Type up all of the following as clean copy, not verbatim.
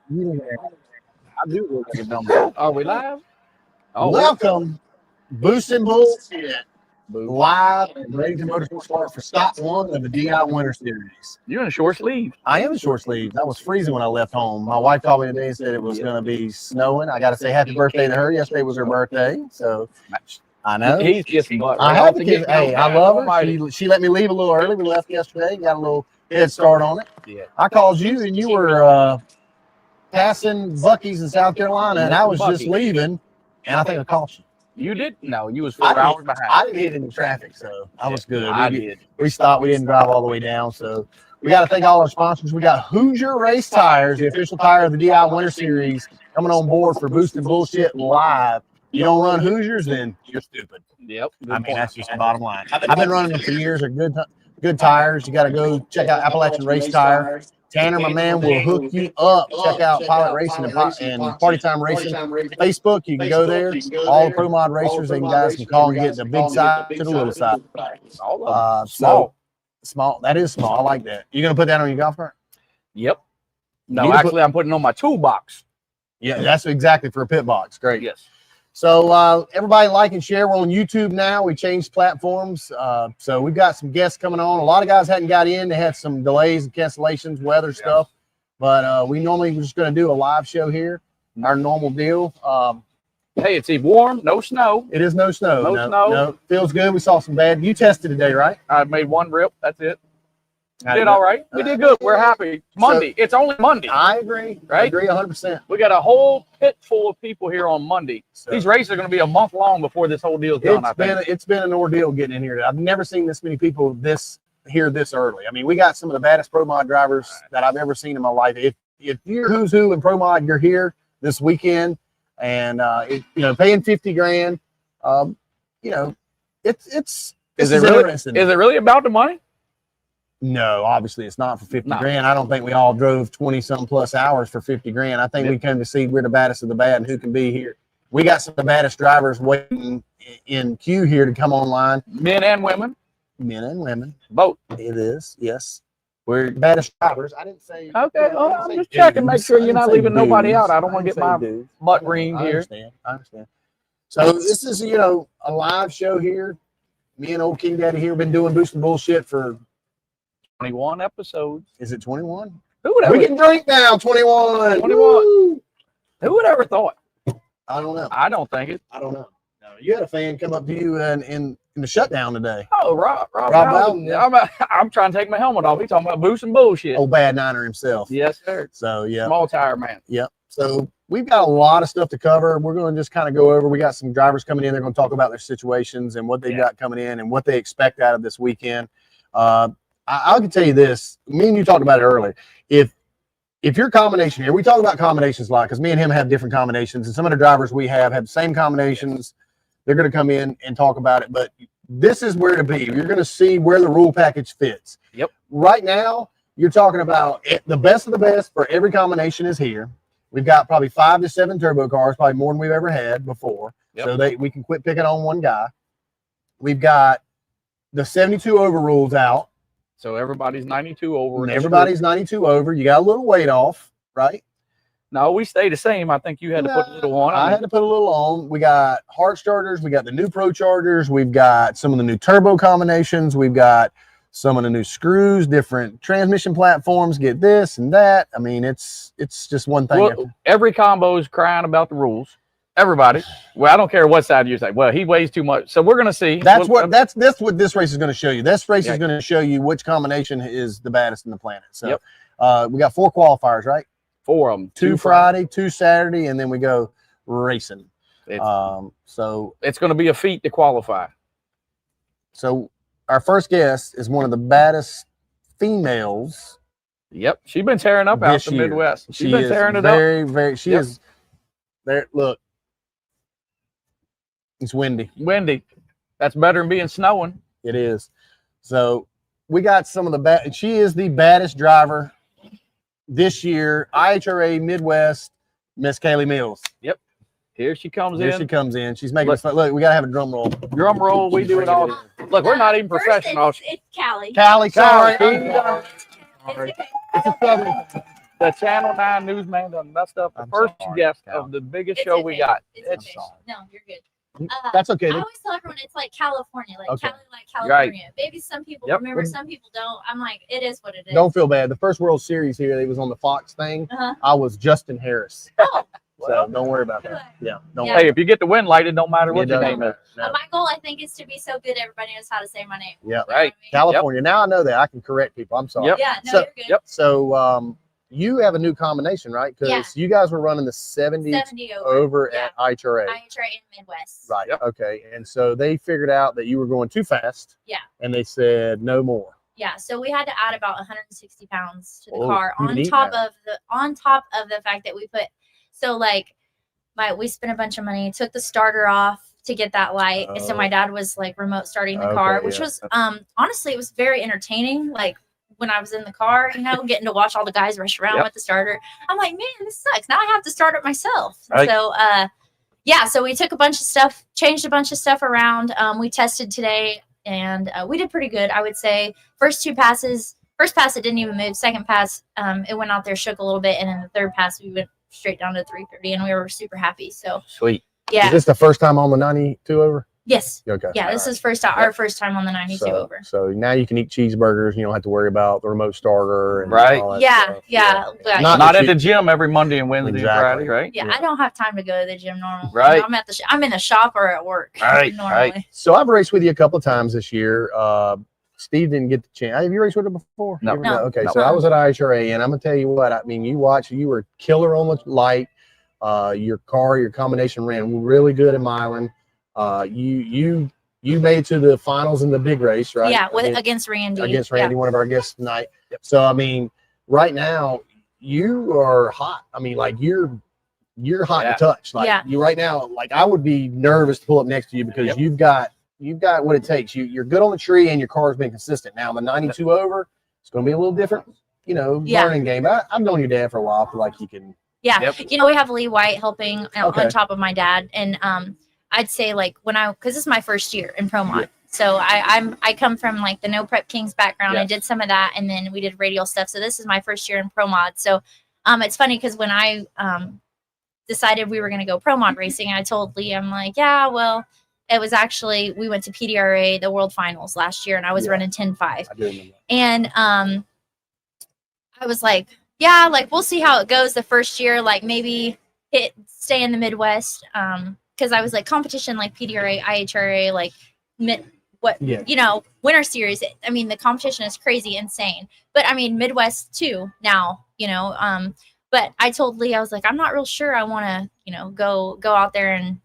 I do look like a dumb. Are we live? Oh, welcome, Bullsh and Bullshit, live at Bradenton Motorsports Park for stop one of the DI Winter Series. You're in a short sleeve. I am in short sleeves. I was freezing when I left home. My wife called me today and said it was going to be snowing. I got to say happy birthday to her. Yesterday was her birthday, so I know. He's kissing butt. I have to kiss. Hey, I love her. She let me leave a little early. We left yesterday. Got a little head start on it. Yeah. I called you and you were passing Buc-ee's in South Carolina, and I was just leaving, and I think I called you. You did? No, you was 4 hours behind. I didn't hit any traffic, so I was good. I did. We stopped. We didn't drive all the way down, so we got to thank all our sponsors. We got Hoosier Race Tires, the official tire of the DI Winter Series, coming on board for Bullsh and Bullshit live. You don't run Hoosiers, then you're stupid. Yep. I mean, that's just the bottom line. I've been running them for years. They're good tires. You got to go check out Appalachian Race Tire. Tanner, my man, will hook you up. Check out Pilot Racing and Party Time Racing. Facebook, you can go there. All the Pro Mod racers, they guys can call and get the big side to the little side. Small. That is small. I like that. You gonna put that on your golf cart? Yep. No, actually, I'm putting it on my toolbox. Yeah, that's exactly for a pit box. Great. Yes. So everybody like and share. We're on YouTube now. We changed platforms. So we've got some guests coming on. A lot of guys hadn't got in. They had some delays and cancellations, weather stuff. But we normally we're just going to do a live show here, our normal deal. Hey, it's warm, no snow. It is no snow. No snow. No, feels good. We saw some bad. You tested today, right? I made one rip. That's it. Did all right. We did good. We're happy. Monday. It's only Monday. I agree. Right? I agree 100%. We got a whole pit full of people here on Monday. So, these races are going to be a month long before this whole deal's done, I think. It's been an ordeal getting in here. I've never seen this many people this early. I mean, we got some of the baddest Pro Mod drivers that I've ever seen in my life. If you're who's who in Pro Mod, you're here this weekend, and paying $50,000. Is it really about the money? No, obviously it's not for $50,000. I don't think we all drove 20-some plus hours for $50,000. I think we came to see we're the baddest of the bad and who can be here. We got some of the baddest drivers waiting in queue here to come online. Men and women. Men and women. Both. It is, yes. We're the baddest drivers. I didn't say. Okay, I'm just checking, make sure you're not leaving nobody out. I don't want to get my butt reamed here. I understand. So this is, a live show here. Me and old King Daddy here have been doing Bullsh and Bullshit for 21 episodes. Is it 21? We can drink now. 21. 21. Woo! Who would ever thought? I don't know. I don't think it. I don't know. No, you had a fan come up to you in the shutdown today. Oh, Rob Bowden. I'm trying to take my helmet off. He's talking about Bullsh and Bullshit. Old bad Niner himself. Yes, sir. So, yeah. Small tire man. Yep. So we've got a lot of stuff to cover. We're going to just kind of go over. We got some drivers coming in. They're going to talk about their situations and what they got coming in and what they expect out of this weekend. I can tell you this. Me and you talked about it earlier. If your combination here, we talk about combinations a lot because me and him have different combinations, and some of the drivers we have the same combinations. They're going to come in and talk about it, but this is where to be. You're going to see where the rule package fits. Yep. Right now, you're talking about the best of the best for every combination is here. We've got probably 5 to 7 turbo cars, probably more than we've ever had before. Yep. So we can quit picking on one guy. We've got the 72 over rules out. So everybody's 92 over. And everybody's 92 over. You got a little weight off, right? No, we stay the same. I think you had to put a little on. I had to put a little on. We got hard starters. We got the new Pro Chargers. We've got some of the new turbo combinations. We've got some of the new screws, different transmission platforms. Get this and that. I mean, it's just one thing. Well, every combo is crying about the rules. Everybody. Well, I don't care what side you say. Well, he weighs too much. So we're going to see. That's what this race is going to show you. This race is going to show you which combination is the baddest in the planet. So we got 4 qualifiers, right? 4 of them. 2 Friday, 2 Saturday, and then we go racing. So it's going to be a feat to qualify. So our first guest is one of the baddest females. Yep. She's been tearing up out the Midwest. She's been tearing it up. She is there. Look. It's windy. Windy. That's better than being snowing. It is. So we got some of the bad. She is the baddest driver this year. IHRA Midwest, Miss Cali Mills. Yep. Here she comes in. Here she comes in. She's making fun. Look, we got to have a drum roll. Drum roll. We do it all. Look, we're not even professional. It's Callie. Callie, sorry. It's okay. It's a southern. The Channel 9 newsman done messed up the I'm first sorry, guest Cal. of the biggest It's show we okay. got. It's okay. No, you're good. That's okay. I always tell everyone it's like California, like Okay. Cali, like California. Maybe some people Yep. remember, some people don't. I'm like, it is what it is. Don't feel bad. The first World Series here, it was on the Fox thing. Uh-huh. I was Justin Harris. Oh, So don't worry about that. Yeah. Don't Yeah. worry. Hey, if you get the win light, it don't matter what It your doesn't name is. matter. No. my goal, I think, is to be so good everybody knows how to say my name. Yeah. You know what Right. I mean? California. Now I know that I can correct people. I'm sorry. Yep. Yeah, no, So- you're good. Yep. So you have a new combination, right? Because Yeah. you guys were running the 70 70 over. over Yeah. at IHRA. IHRA in Midwest. Right. Yep. Okay. And so they figured out that you were going too fast. Yeah. And they said no more. Yeah, so we had to add about 160 pounds to the Oh, car you on need top that. of the fact that we put we spent a bunch of money, took the starter off to get that light. And so Oh. my dad was like remote starting the Okay, car, which yeah. was honestly it was very entertaining. Like when I was in the car, getting to watch all the guys rush around Yep. with the starter. I'm like, man, this sucks. Now I have to start it myself. Right. So so we took a bunch of stuff, changed a bunch of stuff around. We tested today and we did pretty good. I would say first pass, it didn't even move. Second pass, it went out there, shook a little bit. And then the third pass, we went straight down to 330 and we were super happy. So Sweet. yeah. Is this the first time on the 92 over? Yes. Okay. Yeah. This is our first time on the 92 over. So now you can eat cheeseburgers. You don't have to worry about the remote starter. And Right. all that Yeah. stuff. Yeah. Not Not that at you- the gym every Monday and Wednesday Exactly. and Friday, right? Yeah, Yeah. I don't have time to go to the gym normally. Right. I'm in the shop or at work. Right, Normally. right. So I've raced with you a couple of times this year. Steve didn't get the chance. Have you raced with him before? No. You ever No. Okay, No. so I was at IHRA, and I'm gonna tell you what. I mean, you were killer on the light. Your combination ran really good at Milan. You made it to the finals in the big race, right? Yeah, I mean, against Randy. against Randy, one of our guests tonight. So I mean, right now you are hot. I mean, like you're hot Yeah. to touch. Like Yeah. you right now, like I would be nervous to pull up next to you because Yep. you've got what it takes. You're good on the tree and your car's been consistent. Now the 92 over, it's going to be a little different, Yeah. learning game. But I've known your dad for a while. I feel like you can. Yeah. Yep. We have Lee White helping Okay. on top of my dad. And I'd say like because this is my first year in Pro Mod. So I come from like the No Prep Kings background. I Yes. did some of that and then we did radial stuff. So this is my first year in Pro Mod. So it's funny because when I decided we were going to go Pro Mod racing, I told Lee, I'm like, yeah, well, it was actually, we went to PDRA, the World Finals last year, and I was Yeah. running 10.5. I do remember. And I was like, yeah, like we'll see how it goes the first year, like maybe stay in the Midwest. Because I was like competition like PDRA, IHRA, like Winter Series. I mean, the competition is crazy, insane. But I mean, Midwest too now, But I told Lee, I was like, I'm not real sure I want to, go out there and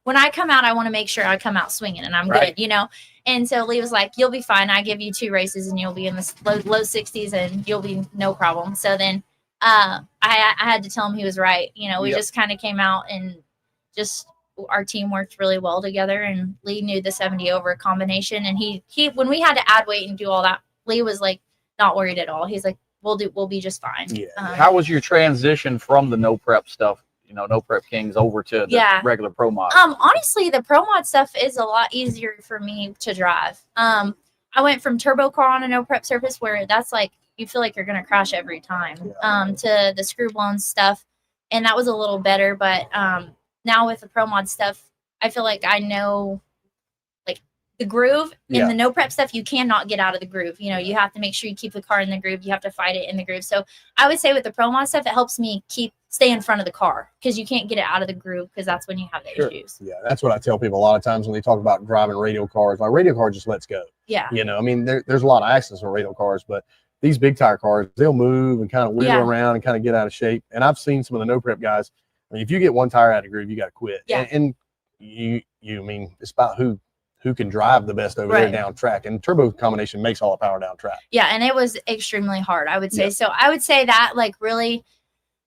when I come out, I want to make sure I come out swinging and I'm Right. good, And so Lee was like, you'll be fine. I give you 2 races and you'll be in the low 60s and you'll be no problem. So then I had to tell him he was right. We Yep. just kind of came out and just our team worked really well together and Lee knew the 70 over combination. And he when we had to add weight and do all that, Lee was like not worried at all. He's like, we'll be just fine. Yeah. How was your transition from the no prep stuff, no prep kings over to the Yeah. regular pro mod? Honestly, the Pro Mod stuff is a lot easier for me to drive. I went from turbo car on a no prep surface where that's like you feel like you're gonna crash every time. To the screw blown stuff, and that was a little better. But now with the Pro Mod stuff, I feel like I know like the groove. In Yeah. the no prep stuff, you cannot get out of the groove. You have to make sure you keep the car in the groove. You have to fight it in the groove. So I would say with the Pro Mod stuff, it helps me stay in front of the car because you can't get it out of the groove because that's when you have the Sure. issues. Yeah, that's what I tell people a lot of times when they talk about driving radial cars. Like radial car just lets go. Yeah. I mean, there's a lot of accidents with radial cars, but these big tire cars, they'll move and kind of wheel Yeah. around and kind of get out of shape. And I've seen some of the no prep guys. I mean, if you get one tire out of the groove, you got to quit. Yeah. And you mean, it's about who can drive the best over there Right. down track. And turbo combination makes all the power down track. Yeah, and it was extremely hard, I would say. Yeah. So I would say that like really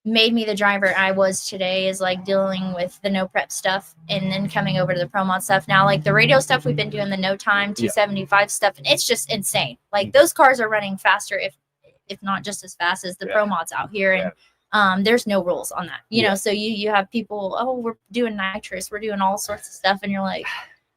made me the driver I was today is like dealing with the no prep stuff and then coming over to the Pro Mod stuff. Now, like the radio stuff, we've been doing the no time 275 stuff, and it's just insane. Like those cars are running faster, if not just as fast as the Pro Mods out here. And there's no rules on that, so you have people, we're doing nitrous, we're doing all sorts of stuff, and you're like,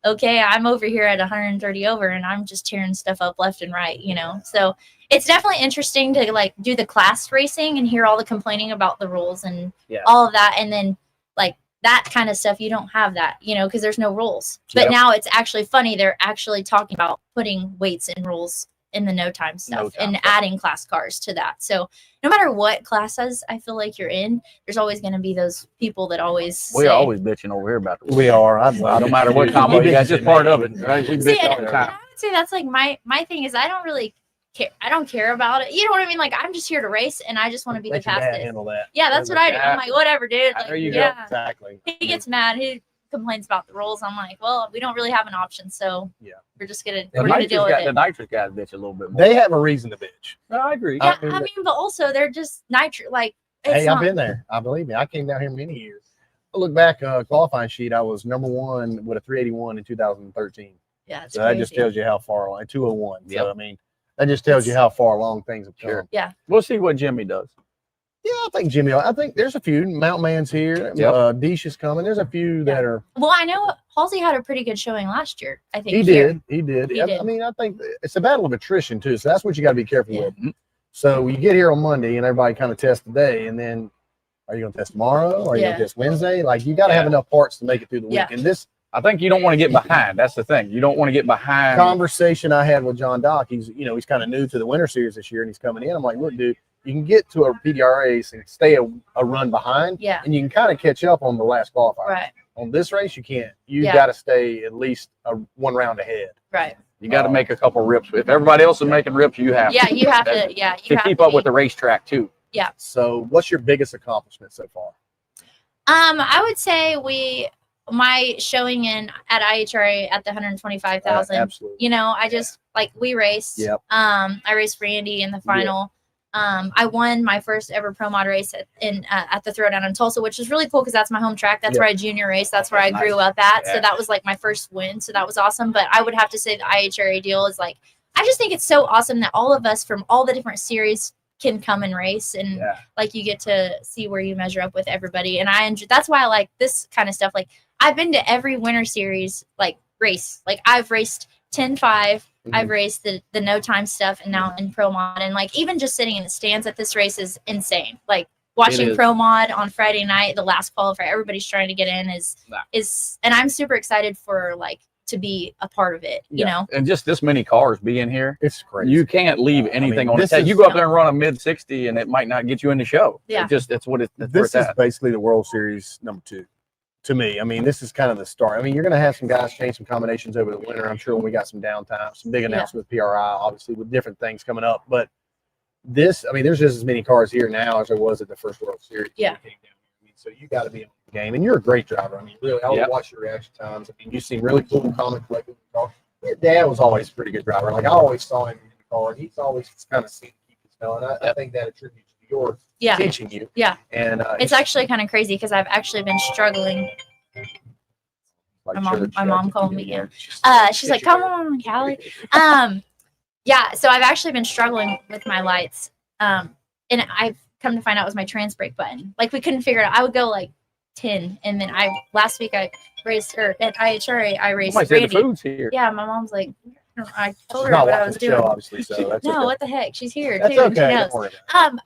okay, I'm over here at 130 over and I'm just tearing stuff up left and right, you know? So it's definitely interesting to like do the class racing and hear all the complaining about the rules and all of that. And then like that kind of stuff, you don't have that, you know, because there's no rules. But now it's actually funny. They're actually talking about putting weights and rules in the no time stuff and adding class cars to that. So no matter what classes I feel like you're in, there's always going to be those people that always we're always bitching over here about the rules. We are. No matter what combo you got, just part of it, right? We bitch all the time. I would say that's like my thing is I don't really care. I don't care about it. You know what I mean? Like I'm just here to race and I just want to be the fastest. Handle that. Yeah, that's what I do. I'm like, whatever, dude. Like, there you go. Exactly. He gets mad. He complains about the rules. I'm like, well, we don't really have an option, so we're just gonna deal with it. The nitrous guys bitch a little bit more. They have a reason to bitch. No, I agree. Yeah, I mean, but also they're just like. Hey, I've been there. I believe me. I came down here many years. I look back, qualifying sheet. I was #1 with a 381 in 2013. Yeah, so that just tells you how far along. 201. So I mean, that just tells you how far along things have come. Yeah, we'll see what Jimmy does. Yeah, I think Jimmy. I think there's a few. Mount Man's here. Deesh is coming. There's a few that are. Well, I know Halsey had a pretty good showing last year. I think he did. He did. He did. I mean, I think it's a battle of attrition too. So that's what you got to be careful with. So you get here on Monday and everybody kind of tests today, and then are you going to test tomorrow? Are you going to test Wednesday? Like you got to have enough parts to make it through the week. And this, I think you don't want to get behind. That's the thing. You don't want to get behind. Conversation I had with John Dock. He's kind of new to the Winter Series this year, and he's coming in. I'm like, look, dude. You can get to a PDR race and stay a run behind, and you can kind of catch up on the last qualifier. Right. On this race, you can't. You got to stay at least one round ahead. Right. You got to make a couple rips. If everybody else is making rips, you have. Yeah, you have to. Yeah, you have keep up with the racetrack too. Yeah. So, what's your biggest accomplishment so far? I would say my showing in at IHRA at the 125,000. Absolutely. You know, I just like we raced. Yep. I raced Randy in the final. I won my first ever pro mod race at the Throwdown in Tulsa, which is really cool because that's my home track. That's where I junior raced. That's where I grew up at. So that was like my first win. So that was awesome. But I would have to say the IHRA deal is like, I just think it's so awesome that all of us from all the different series can come and race and like you get to see where you measure up with everybody. And I enjoy, that's why I like this kind of stuff. Like I've been to every Winter Series like race. Like I've raced 10-5. I've raced the no time stuff and now in pro mod, and like even just sitting in the stands at this race is insane. Like watching pro mod on Friday night, the last qualifier, everybody's trying to get in is and I'm super excited for like to be a part of it, you know. And just this many cars being here, it's crazy. You can't leave anything on the table. You go up there and run a mid 60 and it might not get you in the show. Yeah. It's what it's this is basically the World Series #2. To me, I mean, this is kind of the start. I mean, you're going to have some guys change some combinations over the winter. I'm sure when we got some downtime, some big announcement with PRI, obviously with different things coming up. But this, I mean, there's just as many cars here now as there was at the first World Series. Yeah. I mean, so you got to be on the game, and you're a great driver. I mean, really, I would watch your reaction times. I mean, you seem really cool, calm, collected. Your dad was always a pretty good driver. Like I always saw him in the car, and he's always kind of seen to keep his spell. And I think that attributes to your teaching you. Yeah. And it's actually kind of crazy because I've actually been struggling. My mom called me. She's like, "Come on, Callie." So I've actually been struggling with my lights. And I've come to find out it was my trans brake button. Like we couldn't figure it out. I would go like 10, and then last week I raced at IHRA. I raced Randy. The food's here. Yeah, my mom's like, I told her what I was doing. Obviously, so that's no, okay. what the heck? She's here that's too. Okay. She knows.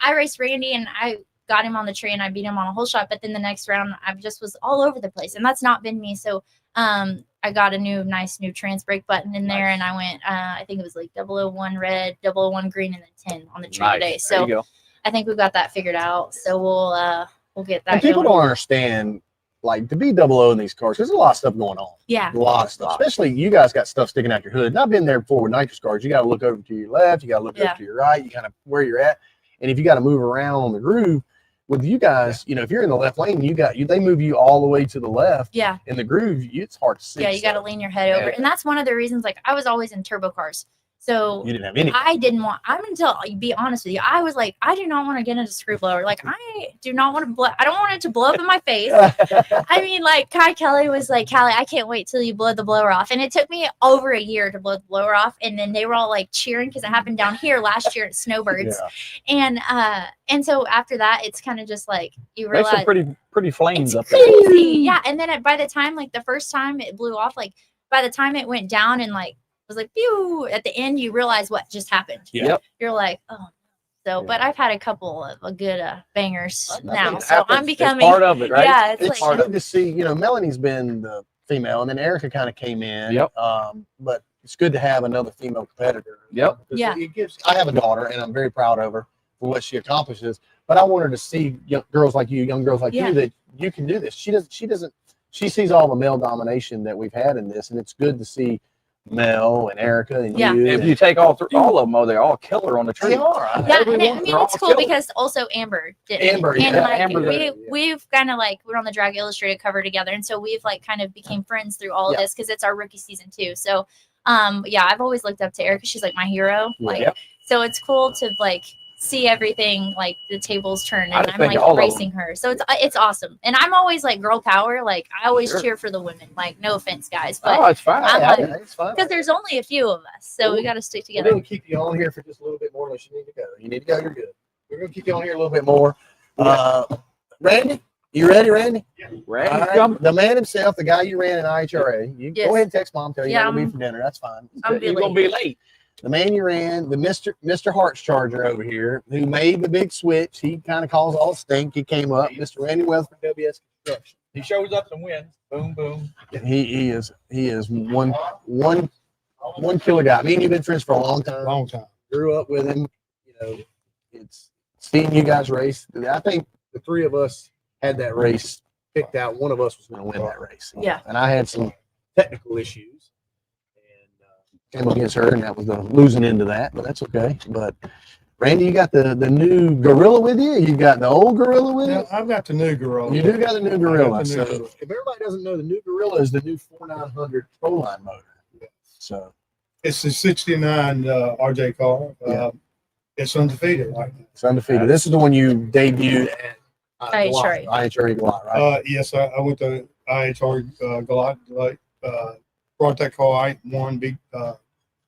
I raced Randy and I got him on the tree and I beat him on a whole shot. But then the next round, I just was all over the place, and that's not been me. So I got a nice new trans brake button in there, and I went. I think it was like 001 red, 001 green, and then 10 on the tree today. So I think we've got that figured out. So we'll get that. And people don't understand. Like to be 00 in these cars, there's a lot of stuff going on. Yeah. A lot of stuff. Especially you guys got stuff sticking out your hood. And I've been there before with nitrous cars. You got to look over to your left. You got to look over to your right. You kind of where you're at. And if you got to move around on the groove, with you guys, you know, if you're in the left lane, they move you all the way to the left. Yeah. In the groove, it's hard to see. Yeah, you got to lean your head over. And that's one of the reasons, like, I was always in turbo cars. So you didn't have any. I'm going to be honest with you. I was like, I do not want to get into screw blower. Like, I do not want to blow. I don't want it to blow up in my face. I mean, like, Kye Kelley was like, Callie, I can't wait till you blow the blower off. And it took me over a year to blow the blower off. And then they were all like cheering because it happened down here last year at Snowbirds. Yeah. And so after that, it's kind of just like you realize some pretty flames up there. Crazy. Yeah. And then by the time, like the first time it blew off, like by the time it went down and like was like pew at the end, you realize what just happened. Yep. You're like, oh. So, but I've had a couple of good bangers now, It so happens. I'm becoming It's part of it, right? Yeah, It's like good to see. Melanie's been the female, and then Erica kind of came in. Yep. But it's good to have another female competitor. Yep. Yeah. It gives. I have a daughter, and I'm very proud of her for what she accomplishes. But I want her to see young girls like you, that you can do this. She doesn't. She sees all the male domination that we've had in this, and it's good to see Mel and Erica and you. If you take all of them, they're all killer on the tree. They are. yeah, and it's cool because also Amber did it. Amber, and yeah. like Amber we've kind of like we're on the Drag Illustrated cover together, and so we've like kind of became friends through all of this because it's our rookie season too. So I've always looked up to Erica. She's like my hero. So it's cool to like see everything, like the tables turn, and I'm like racing her. So it's awesome. And I'm always like girl power. Like I always cheer for the women. Like no offense, guys, but it's fine. It's fine. because there's only a few of us, so we got to stick We're together. going to keep you on here for just a little bit more unless you need to go. You need to go, you're good. We're going to keep you on here a little bit more. Randy, you ready, Randy? Yeah. All right. The man himself, the guy you ran in IHRA. You go ahead and text mom, tell you you're going to be for dinner. That's fine. I'm You're going to be late. The man you ran, the Mr. Hearts Charger over here, who made the big switch. He kind of caused all the stink. He came up, Mr. Randy Weatherford, WS Construction. He shows up and wins. Boom, boom. He is one killer guy. Me and you've been friends for a long time. Long time. Grew up with him. It's seeing you guys race. I think the three of us had that race picked out. One of us was going to win that race. Yeah. And I had some technical issues and came against her, and that was the losing end of that, but that's okay. But Randy, you got the new Gorilla with you? You got the old Gorilla with you? Yeah, I've got the new Gorilla. You do got the new Gorilla. the new So Gorilla. if everybody doesn't know, the new Gorilla is the new 4900 Proline motor. So It's the 69 RJ car. It's undefeated right now. it's undefeated. This is the one you debuted at IHRA. IHRA Galot, right? Yes, I went to IHR Galot, like, brought that car out, won, beat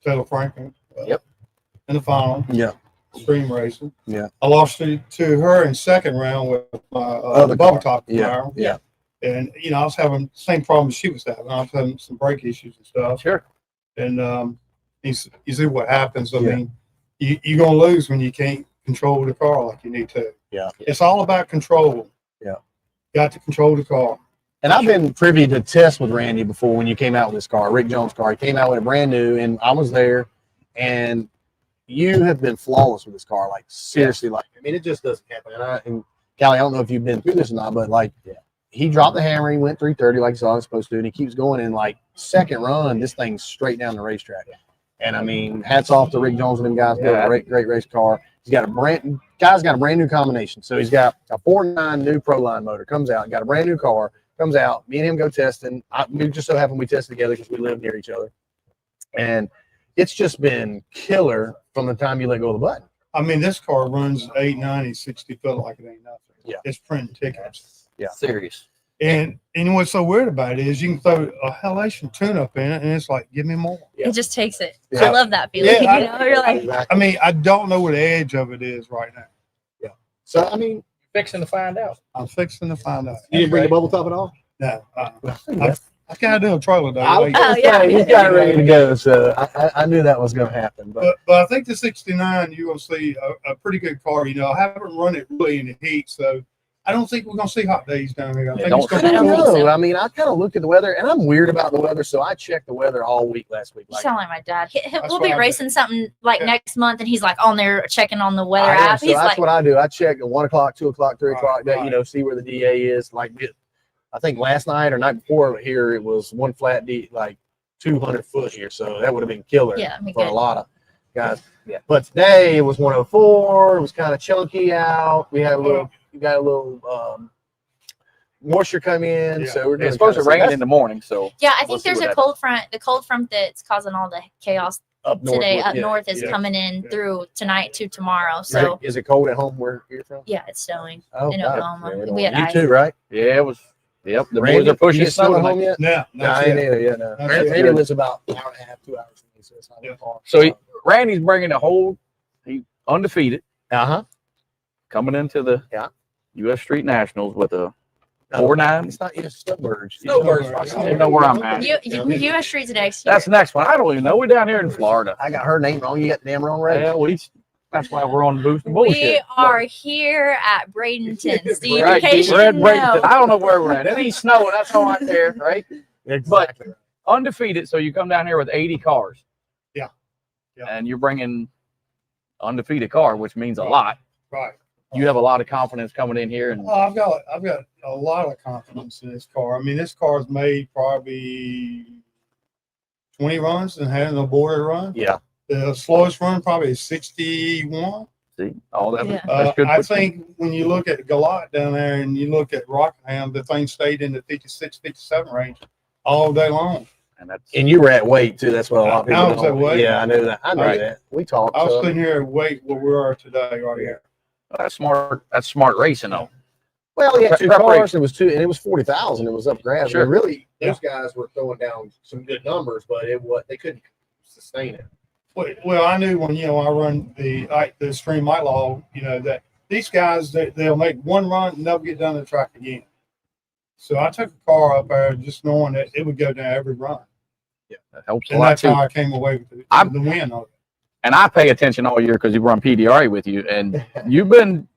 Taylor Franklin in the final. Yeah. Stream racing. Yeah. I lost to her in second round with my the bubble car. top Yeah. car. Yeah. And, I was having the same problem she was having. I was having some brake issues and stuff. Sure. And you see what happens. I mean, you're going to lose when you can't control the car like you need to. Yeah. It's all about control. Yeah. Got to control the car. And I've been privy to test with Randy before when you came out with this car, Rick Jones' car. He came out with it brand new, and I was there, and you have been flawless with this car. Like, seriously, it just doesn't happen. And Callie, I don't know if you've been through this or not, but he dropped the hammer, he went 330 like he saw it was supposed to, and he keeps going in second run, this thing's straight down the racetrack. And I mean, hats off to Rick Jones and them guys. Built a great race car. He's got a brand new combination. So he's got a 4.9 new Proline motor, comes out, got a brand new car, comes out. Me and him go testing. We just so happen we test together because we live near each other. And it's just been killer from the time you let go of the button. I mean, this car runs 890, 60 foot like it ain't nothing. Yeah. It's printing tickets. Yeah. Serious. And what's so weird about it is you can throw a halation tune-up in it, and it's like, give me more. It just takes it. Yeah. I love that feeling. Yeah, You're like, Exactly. I mean, I don't know what the edge of it is right now. So, I mean, Fixing to find out. I'm fixing to find out. you didn't bring the bubble top at all? No, I can't do a trailer though. I was Oh, gonna yeah. say, he's got it ready to go. So I knew that was going to happen. But But I think the 69, you're going to see a pretty good car. I haven't run it really in the heat, so I don't think we're going to see hot days down here. I think it's I going to I don't be think cool. so. I mean, I kind of looked at the weather, and I'm weird about the weather, so I checked the weather all week last week. you sound like my dad. We'll what be I racing something like Yeah. next month, and he's like on there checking on the weather I am, app. so He's that's like, what I do. I check at 1 o'clock, 2 o'clock, 3 o'clock, Right. see where the DA is. I think last night or night before here, it was one flat D, 200 foot here. So that would have been killer yeah, me for a good. lot of guys. Yeah. But today it was 104. It was kind of chunky out. We got a little moisture come in. Yeah. So we're It's supposed to rain in the morning, so Yeah, I We'll think see there's what a cold front. The cold front that's causing all the chaos up north. today up yeah, north is yeah. coming in Yeah. through tonight to tomorrow. So Is it cold at home where you're from? yeah, it's snowing Oh, in God. Oklahoma. Yeah, We had you ice. too, right? yeah, it was. Yep, the Randy, boys are pushing you get snow snow at home tonight. yet? No, No, I ain't either. Yeah, no. That's Randy good. lives about an hour and a half, 2 hours from me, so it's not Yeah. far. So Randy's bringing the whole. He undefeated Uh-huh. coming into the Yeah. U.S. Street Nationals with a 49. It's not even Snowbirds. Snowbirds. I don't even know where I'm at. U.S. Street's next year. That's the next one. I don't even know. We're down here in Florida. I got her name wrong. You got the damn wrong race. Yeah, that's why we're on Boost and Bullshit. We are here at Bradenton, Steve. Right, In case we're at you Bradenton. know. I don't know where we're at. It ain't snowing. That's all I care, right? Exactly. Undefeated. So you come down here with 80 cars. Yeah. Yeah. And you're bringing undefeated car, which means a lot. Right. You have a lot of confidence coming in here, and I've got a lot of confidence in this car. I mean, this car's made probably 20 runs and had an aborted run. Yeah. The slowest run probably is 61. see all that. Yeah. That's good. I think when you look at Galot down there and you look at Rockingham, the thing stayed in the 56, 57 range all day long. And you were at weight too. That's what a lot of people I was know. at weight. Yeah, I knew that. I knew Right. that. We talked. I was sitting here at weight where we are today, right here. That's smart. That's smart racing, though. Well, he had two Preparation. cars. It was two, and it was 40,000. It was up grass. Sure. And really, Yeah. those guys were throwing down some good numbers, but they couldn't sustain it. Well, I knew when I run the Extreme Light Law, that these guys they'll make one run and never get down the track again. So I took a car up there just knowing that it would go down every run, That helps a and lot that's too. how I came away with the win of it. And I pay attention all year because you run PDRA with you, and you've been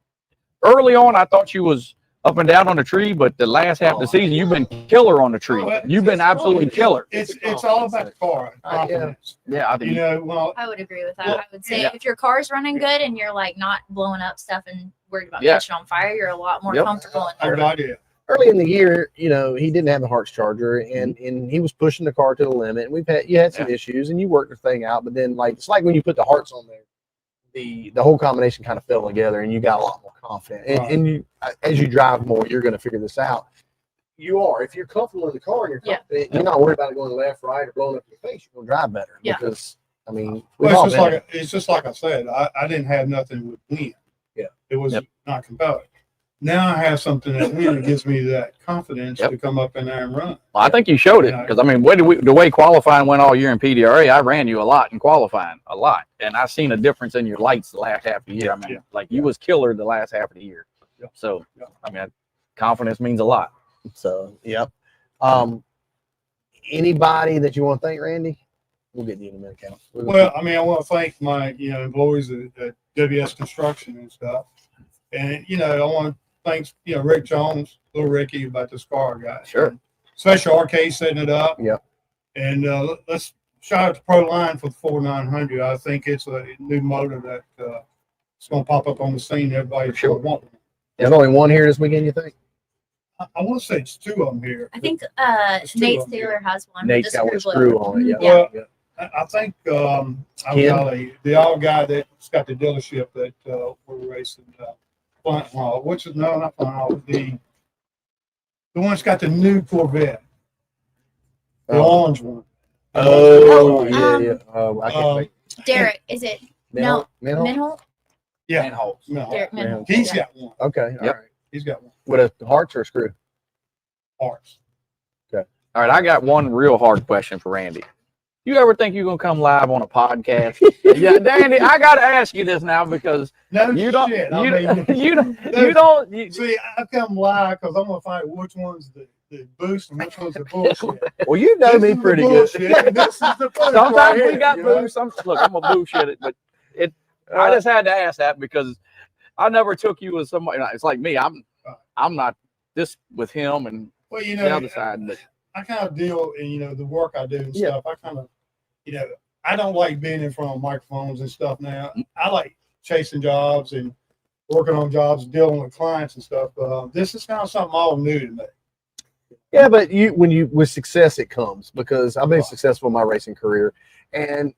early on. I thought you was up and down on the tree, but the last half of the season, you've been killer on the tree. You've been absolutely killer. It's all about the car. Confidence. Yeah, I think. Well, I would agree with that. Well, I would say yeah. if your car's running good and you're like not blowing up stuff and worried about Yeah. catching on fire, you're a lot more Yep. comfortable in I there. got it. Early in the year, he didn't have the Hearts charger, and he was pushing the car to the limit. And you had some issues, and you worked the thing out. But then, it's like when you put the Hearts on there, the whole combination kind of fell together, and you got a lot more confident. And you, as you drive more, you're going to figure this out. You are. If you're comfortable in the car and you're confident, you're not worried about it going left, right, or blowing up your face. You're going to drive better. Yeah. Because we've Well, all it's been just like I said. I didn't have nothing with win. Yeah. It was not compelling. Now I have something that really gives me that confidence to come up in there and run. Well, I think you showed it because the way qualifying went all year in PDRA, I ran you a lot in qualifying, a lot, and I seen a difference in your lights the last half of the year. You was killer the last half of the year. Yeah. So confidence means a lot. So, yep. Anybody that you want to thank, Randy? We'll get you in a minute, Cal. Well, I want to thank my employees at WS Construction and stuff, and I want to thank Rick Jones, little Ricky, about this car guy. Sure. Especially RK setting it up. Yep. And let's shout out to Pro Line for the 4900. I think it's a new motor that it's going to pop up on the scene. Everybody Sure. want one. There's only one here this weekend, you think? I want to say it's two of them here. I think There's two Nate of them here. Taylor has one. Nate's got one screw on it. Yeah. Yeah. Well, I think Ken? the old guy that's got the dealership that we're racing. Not Flint Hall. The one that's got the new Corvette, the orange one. Oh, yeah. I can't think. Derek, is it no Minholt? Minholt? Yeah, Manholt. Derek Minholt. he's Yeah. got one. Okay, all Yep. right. He's got one. With a Hearts or a screw? Parts. All right, I got one real hard question for Randy. You ever think you're gonna come live on a podcast? Yeah, Danny, I gotta ask you this now because No you don't, shit. you See, I come live because I'm gonna find which one's the boost and which one's the bullshit. Well, you know This me is the pretty good. bullshit, and this is the fun sometimes right we here, got you know? boost. Look, I'm a bullshit it, but I just had to ask that because I never took you as somebody. It's like me. I'm not this with him and Well, the other side. But I kind of deal in the work I do and Yeah. stuff. I kind of I don't like being in front of microphones and stuff now. I like chasing jobs and working on jobs, dealing with clients and stuff. This is kind of something all new to me. Yeah, but with success, it comes because I've been successful in my racing career, and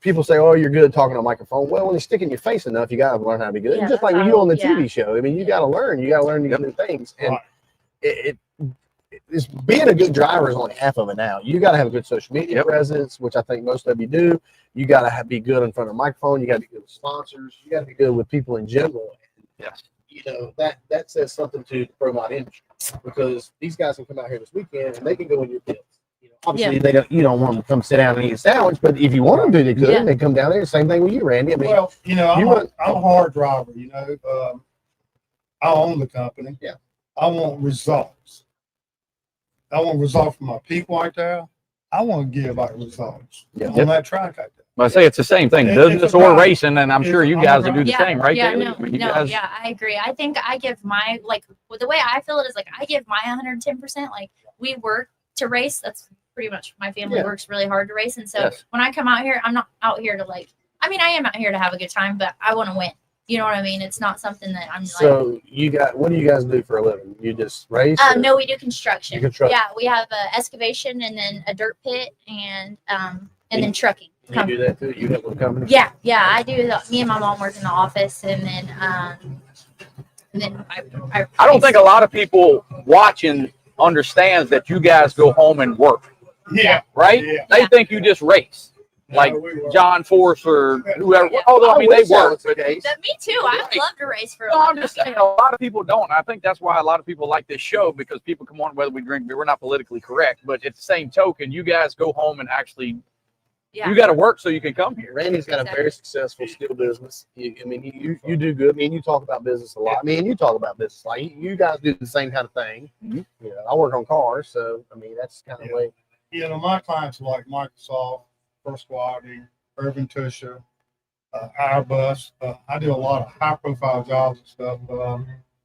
people say, "Oh, you're good at talking on a microphone." Well, when you stick in your face enough, you got to learn how to be good. Yeah, Just like that's you on the how- TV show. I mean, you got to learn. You got to learn these new things, and it's being a good driver is only half of it now. You got to have a good social media presence, which I think most of you do. You got to be good in front of a microphone. You got to be good with sponsors. You got to be good with people in general. yes, That says something to the pro mod industry because these guys can come out here this weekend and they can go in your pits. Obviously, you don't want them to come sit down and eat a sandwich, but if you want them to, they could. Yeah. They come down there. Same thing with you, Randy. I mean, Well, I'm a hard driver. I own the company. Yeah. I want results. I want results from my people out there. I want to give out results on that track out there. I say it's the same thing, business or racing, and I'm sure you guys will do the same, right? Yeah, Kaylee? no, I mean, you no, guys- yeah, I agree. I think I give my, like, well, the way I feel it is like I give my 110%. Like, we work to race. That's pretty much my family works really hard to race. And so when I come out here, I'm not out here to like, I mean, I am out here to have a good time, but I want to win. You know what I mean? It's not something that I'm like. So what do you guys do for a living? You just race? No, we do construction. Construction. Yeah, we have a excavation and then a dirt pit and then trucking. You do that too? You help with the company? Yeah, I do. Me and my mom work in the office, and then I don't think a lot of people watching understands that you guys go home and work. Yeah. Right? Yeah. They think you just race. Like John Force or whoever. Although, I mean, they work. But me too. I would love to race for a No, living. I'm just saying a lot of people don't. I think that's why a lot of people like this show, because people come on whether we drink beer. We're not politically correct, but at the same token, you guys go home and actually you got to work so you can come here. Randy's got a very successful steel business. You do good. I mean, you talk about business a lot. I mean, you talk about business. Like, you guys do the same kind of thing. Mm-hmm. You know, I work on cars, so I mean, that's kind of the way. You know, my clients are like Microsoft, First Quality, Urban Tusher, Airbus. I do a lot of high profile jobs and stuff.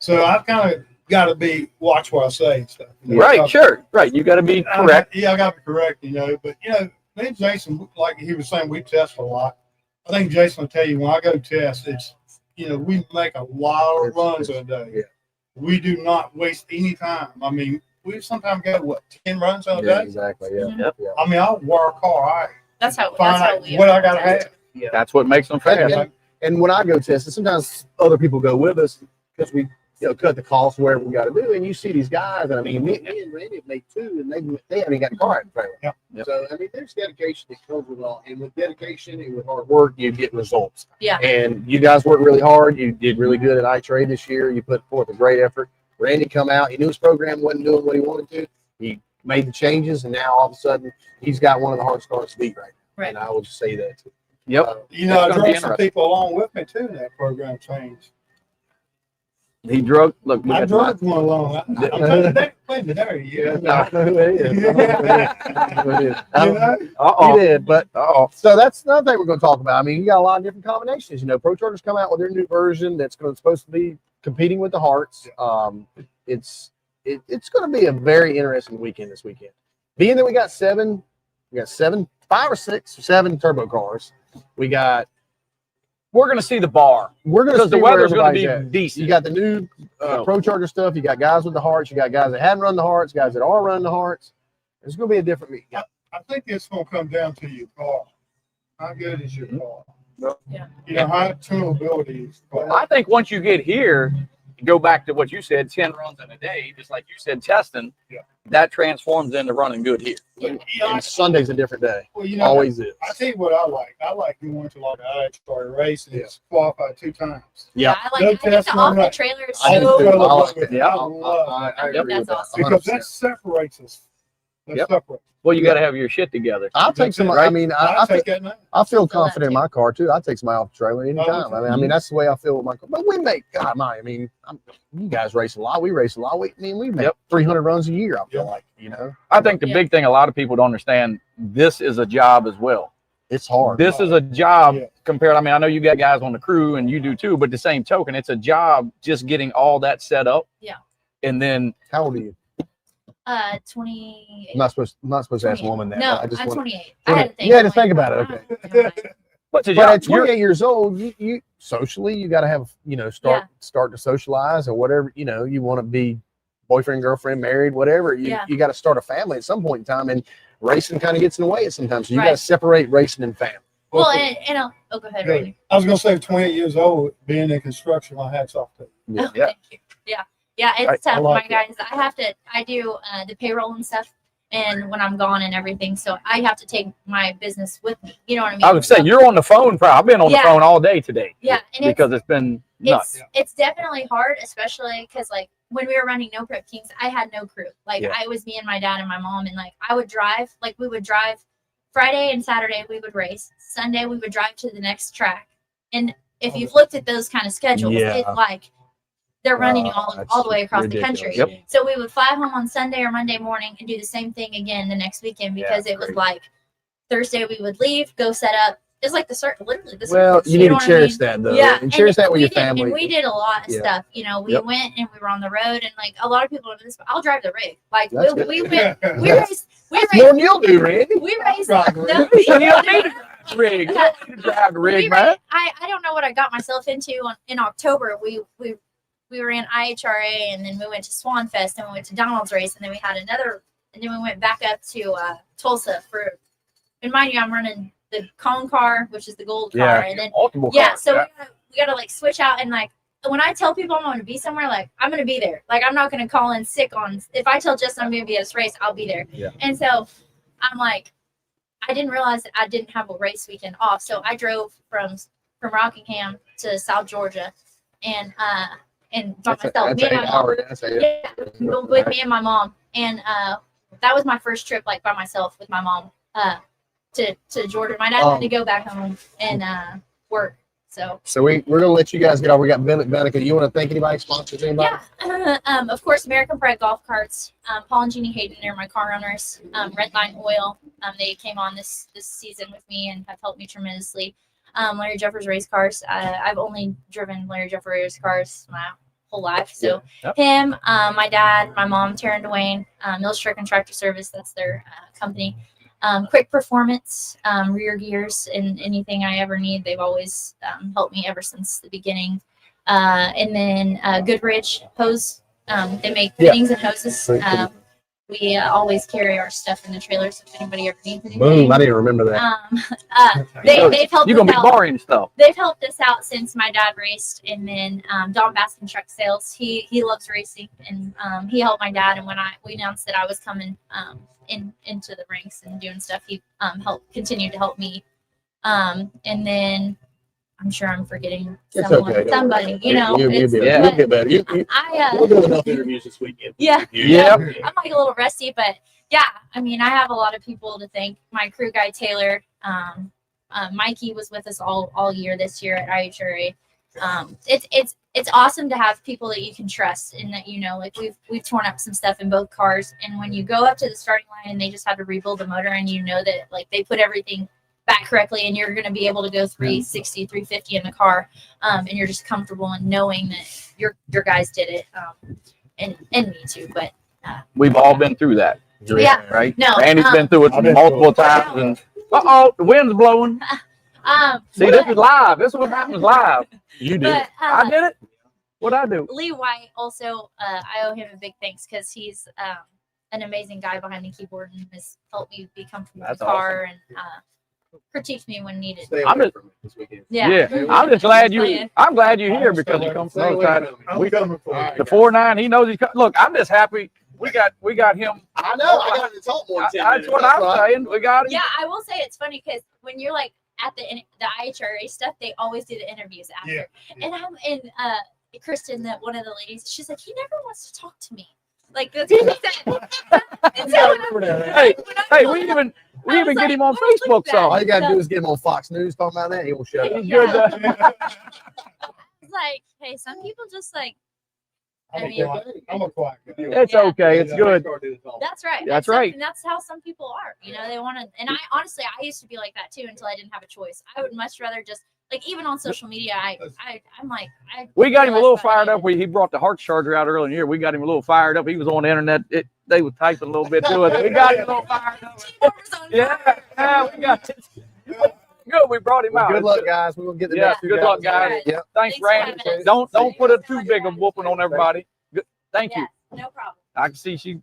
So I've kind of got to watch what I say and stuff. You know? Right, sure. Right. You got to be correct. I got to be correct, you know. But, you know, me and Jason, like he was saying, we test a lot. I think Jason will tell you when I go test, it's, you know, we make a lot of runs a day. Yeah. We do not waste any time. I mean, we sometimes go, 10 runs a Yeah, day? exactly. Yeah. Mhm. Yep. Yeah. I mean, I'll work hard. That's how Find out we what I got to have. That's what makes them fast. And when I go testing, sometimes other people go with us because we, cut the cost wherever we got to do. And you see these guys, and I mean, me and Randy have made two, and they haven't even got a car in trailer. Yep. So I mean, there's dedication that comes with all, and with dedication and with hard work, you get results. Yeah. And you guys worked really hard. You did really good at iTrade this year. You put forth a great effort. Randy come out. He knew his program wasn't doing what he wanted to. He made the changes, and now all of a sudden, he's got one of the hardest cars to beat right now. Right. And I will just say that too. Yep. You know, I It's gonna be drove some people along with me too in that program change. He drove. Look I at drove one along. I'm telling you, they played the there. Yeah, Yeah. I know who it is. I know who it is. You know? He Uh-oh. did, but Uh-oh. so that's another thing we're going to talk about. I mean, you got a lot of different combinations. You know, Pro Chargers come out with their new version that's supposed to be competing with the Hearts. It's going to be a very interesting weekend this weekend. Being that we got 5 or 6 or 7 turbo cars. We're going to see the bar. We're going to Because the see where weather's going to everybody's be at. decent. You got the new Pro Charger stuff. You got guys with the Hearts. You got guys that hadn't run the Hearts. Guys that are running the Hearts. It's going to be a different meet. I think it's going to come down to your car. How good is your car? Yeah. You know, how tunability is your car. I think once you get here, you go back to what you said, 10 runs in a day, just like you said, testing, that transforms into running good here. And Sunday's a different day. Well, you know, Always is. I tell you what I like. I like going to like an IHR race and it's qualified 2 times. Yeah. I like. No I think test, the no off the nothing. trailer is I do so too. cool. I like it. Yeah. I I think agree with that's that. awesome. Because 100%. that separates us. That Yep. separates. Well, you got to have your shit together. I'll take some. Right? I mean, I take that now. I feel feel that confident in too. my car too. I take somebody off the trailer anytime. okay. I mean, that's the way I feel with my car. But we make, God, I mean, you guys race a lot. We race a lot. We make 300 runs a year. I feel like, I think the big thing a lot of people don't understand, this is a job as well. it's hard. This is a job Yeah. compared. I mean, I know you got guys on the crew and you do too, but the same token, it's a job just getting all that set up. Yeah. And then How old are you? 28. I'm not supposed to ask a woman that. No, but I just I'm want. 28. I had to think. You had to think about it. Okay. what's a But job? at 28 years old, you socially, you got to have, start to socialize or whatever, you want to be boyfriend, girlfriend, married, whatever. You got to start a family at some point in time, and racing kind of gets in the way sometimes. So you got to Right. separate racing and family. Well, and go ahead, Good. Randy. I was going to say, 28 years old, being in construction, my hat's off to you. Oh, thank you. Yeah, it's I tough, like my guys. I do the payroll and stuff, and when I'm gone and everything, so I have to take my business with me. You know what I mean? I would say you're on the phone. I've been on the Yeah. phone all day today. Yeah, and because it's been nuts. it's definitely hard, especially because like when we were running No Prep Kings, I had no crew. Like I was me and my dad and my mom, and like I would drive. Like we would drive Friday and Saturday, we would race. Sunday, we would drive to the next track. And if you've looked at those kind of schedules, it's like they're running you That's all the way across ridiculous. the country. Yep. So we would fly home on Sunday or Monday morning and do the same thing again the next weekend because it was crazy. like Thursday we would leave, go set up. It's like literally the Well, circus, you need know to what I cherish mean? that though. Yeah, And cherish that with we your did, family. and we did a lot of Yeah. stuff. You know, we Yep. went and we were on the road, and like a lot of people. I'll drive the rig. Like That's we, good. we went, we That's- raised, That's more than you'll do, Randy. we raised. Drive the No, You don't need to drive the rig. You don't need to drive the we rig, man. raised, I don't know what I got myself into in October. We ran IHRA, and then we went to Swan Fest, and we went to Donald's race, and then we had another, and then we went back up to Tulsa for. And mind you, I'm running the cone car, which is the gold car, Yeah. and then Multiple yeah, cars, so we gotta like switch out, and like when I tell people I'm going to be somewhere, like I'm going to be there. Like I'm not going to call in sick on. If I tell Justin I'm going to be at this race, I'll be there. Yeah. And so I'm like, I didn't realize that I didn't have a race weekend off, so I drove from Rockingham to South Georgia, and by myself. Me and my mom. Yeah, with me and my mom, and that was my first trip like by myself with my mom to Georgia. My dad had to go back home and work. So we're gonna let you guys get off. We got Banaka. Do you want to thank anybody, sponsors, anybody? yeah, of course, American Pride Golf Carts. Paul and Jeannie Hayden are my car owners. Redline Oil. They came on this season with me and have helped me tremendously. Larry Jeffers race cars. I've only driven Larry Jeffers race cars my whole life. So him, my dad, my mom, Tara and Dwayne, Mills Truck and Tractor Service. That's their company. Quick Performance, rear gears, and anything I ever need. They've always helped me ever since the beginning. And then Goodrich Hose. They make fittings and hoses. We always carry our stuff in the trailers if anybody ever needs anything. Boom! I didn't remember that. They've helped You're us gonna be out. borrowing stuff. They've helped us out since my dad raced, and then Don Baskin Truck Sales. He loves racing, and he helped my dad. And when we announced that I was coming into the ranks and doing stuff, he continued to help me. And then I'm sure I'm forgetting It's someone, okay. somebody. You know, You'll it's- get better. You'll get better. I We'll do enough interviews this weekend. yeah. Yeah. I'm like a little rusty, but yeah, I mean, I have a lot of people to thank. My crew guy Taylor, Mikey was with us all year this year at IHRA. It's awesome to have people that you can trust, and that like we've torn up some stuff in both cars, and when you go up to the starting line and they just had to rebuild the motor, and that like they put everything back correctly, and you're going to be able to go 360, 350 in the car, and you're just comfortable in knowing that your guys did it, and me too, but. We've all been through that, Yeah. right? No, Randy's been through it multiple times, and the wind's blowing. See, this is live. This is what happens live. You did. But, I did it. What'd I do? Lee White also, I owe him a big thanks because he's an amazing guy behind the keyboard and has helped me be comfortable in the car and critiques me when needed. Stay I'm away just- from it this weekend. Yeah. I'm just glad you. Playing. I'm glad you're here because you come Stay from away those sides. from it. I'm coming for you. The 4-9, he knows he's look. I'm just happy we got him. I know. I got to talk more than 10 That's minutes. what I'm saying. We got him. Yeah, I will say it's funny because when you're like at the IHRA stuff, they always do the interviews after. Yeah. And Kristen, that one of the ladies, she's like, he never wants to talk to me. Like that's what she said. And so, Hey, we even was get like, him on oh, look Facebook. at that. So All you got to do is get him on Fox News talking about that. He won't shut up. he's Yeah. good. It's like, hey, some people just like. I'm I mean- a quiet guy. It's Yeah. okay. It's good. That's right. That's right. And that's how some people are. They want to. And I honestly, I used to be like that too until I didn't have a choice. I would much rather just like even on social media. I'm like We got him a little realized that I fired up. needed- He brought the heart charger out earlier in the year. We got him a little fired up. He was on the internet. They were typing a little bit to us. We got him a little fired up. Keyboard's on Yeah, fire. we got it. Good. We brought him Well, out. good luck, guys. We're gonna get the Yeah, next two good guys. luck, guys. Right. Yep. Thanks, Thanks for Randy. having us. Don't put a too big a whooping on everybody. Good. Thank you. Yes, no problem. I can see she's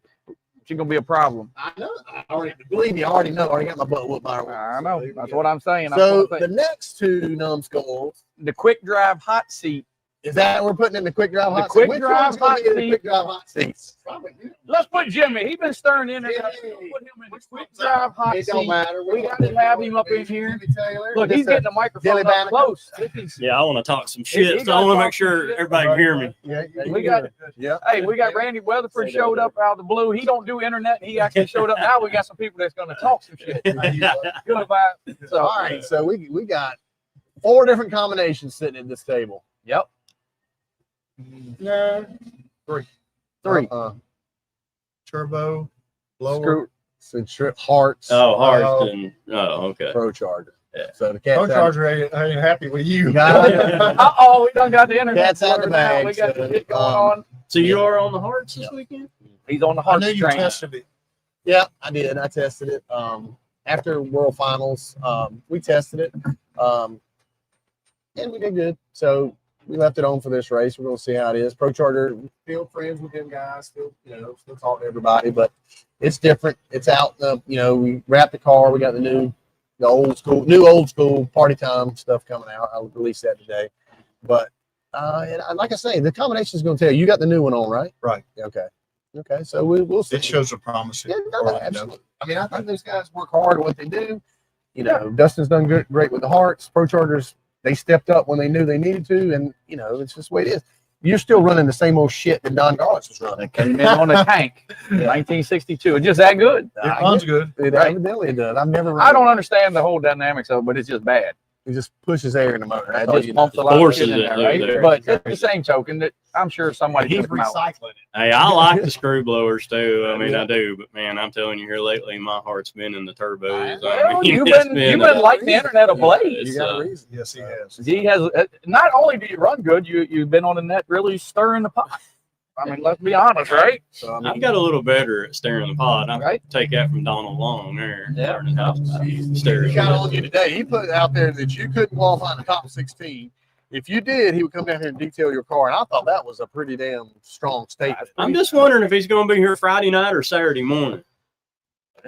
gonna be a problem. I know. Believe me, I already know. I already got my butt whooped by her. I know. That's what I'm saying. So the next two numbskulls, the quick drive hot seat. is that we're putting in the quick drive The hot quick seat? Which drive one's gonna hot be in the seat. quick drive hot seats? Let's put Jimmy. He's been stirring in there. Yeah. Put him in the quick drive hot It don't seat. matter. We got to have him up in here. Taylor. Look, he's getting the microphone Dilly up Banaka. close. This is- Yeah, I want to talk some He shit, so I gotta want to talk make some sure shit. everybody can hear me. Yeah, We got. Yeah. Hey, we got Randy Weatherford showed up out of the blue. He don't do internet. He actually showed up. Now we got some people that's going to talk some shit. Good vibe. So, All right, so we got 4 different combinations sitting at this table. Yep. No. Three. Turbo, blower. Screw. Hearts. Hearts and okay. Pro Charger. Yeah. So the cat's Pro Charger ain't happy with you. Uh-oh, we done got the internet. Cat's out the sorted out. bag, We got so, the shit going on. So you are on the Hearts this weekend? He's on the I heart knew you train. tested it. Yeah, I did. I tested it. After World Finals, we tested it. And we did good. So we left it on for this race. We're going to see how it is. Pro Charger, still friends with them guys, still talk to everybody, but it's different. It's out. We wrapped the car. We got the new old school party time stuff coming out. I'll release that today. But like I say, the combination is going to tell you. You got the new one on, right? Right. Okay. So we'll see. It shows a promise. Yeah, absolutely. I mean, I think those guys work hard at what they do. Dustin's done great with the Hearts. Pro Chargers, they stepped up when they knew they needed to, and it's just the way it is. You're still running the same old shit that Don Garlis was running. It came in on a tank in 1962. It's just that good. It runs good. It Right. evidently does. I've never run I don't understand the whole dynamics of it, but it's just bad. It just pushes air in the motor. That's It all just you know. pumps a lot of Forces shit in it there, through right? there. But at the same token, that I'm sure somebody He's took them out. recycling it. Hey, I like the screw blowers too. I mean, I do, but man, I'm telling you here lately, my heart's been in the turbos. Well, you've it's been lighting the internet ablaze. it's, You got a reason. Yes, he has. He has. Not only do you run good, you've been on the net really stirring the pot. I mean, let's be honest, right? So, I mean, I've got a little better at steering the pod. I Right. take that from Donald Long there. Yeah. Learning how to steer. he got on you today. He put out there that you couldn't qualify in the top 16. If you did, he would come down here and detail your car. And I thought that was a pretty damn strong statement. I'm just wondering if he's going to be here Friday night or Saturday morning.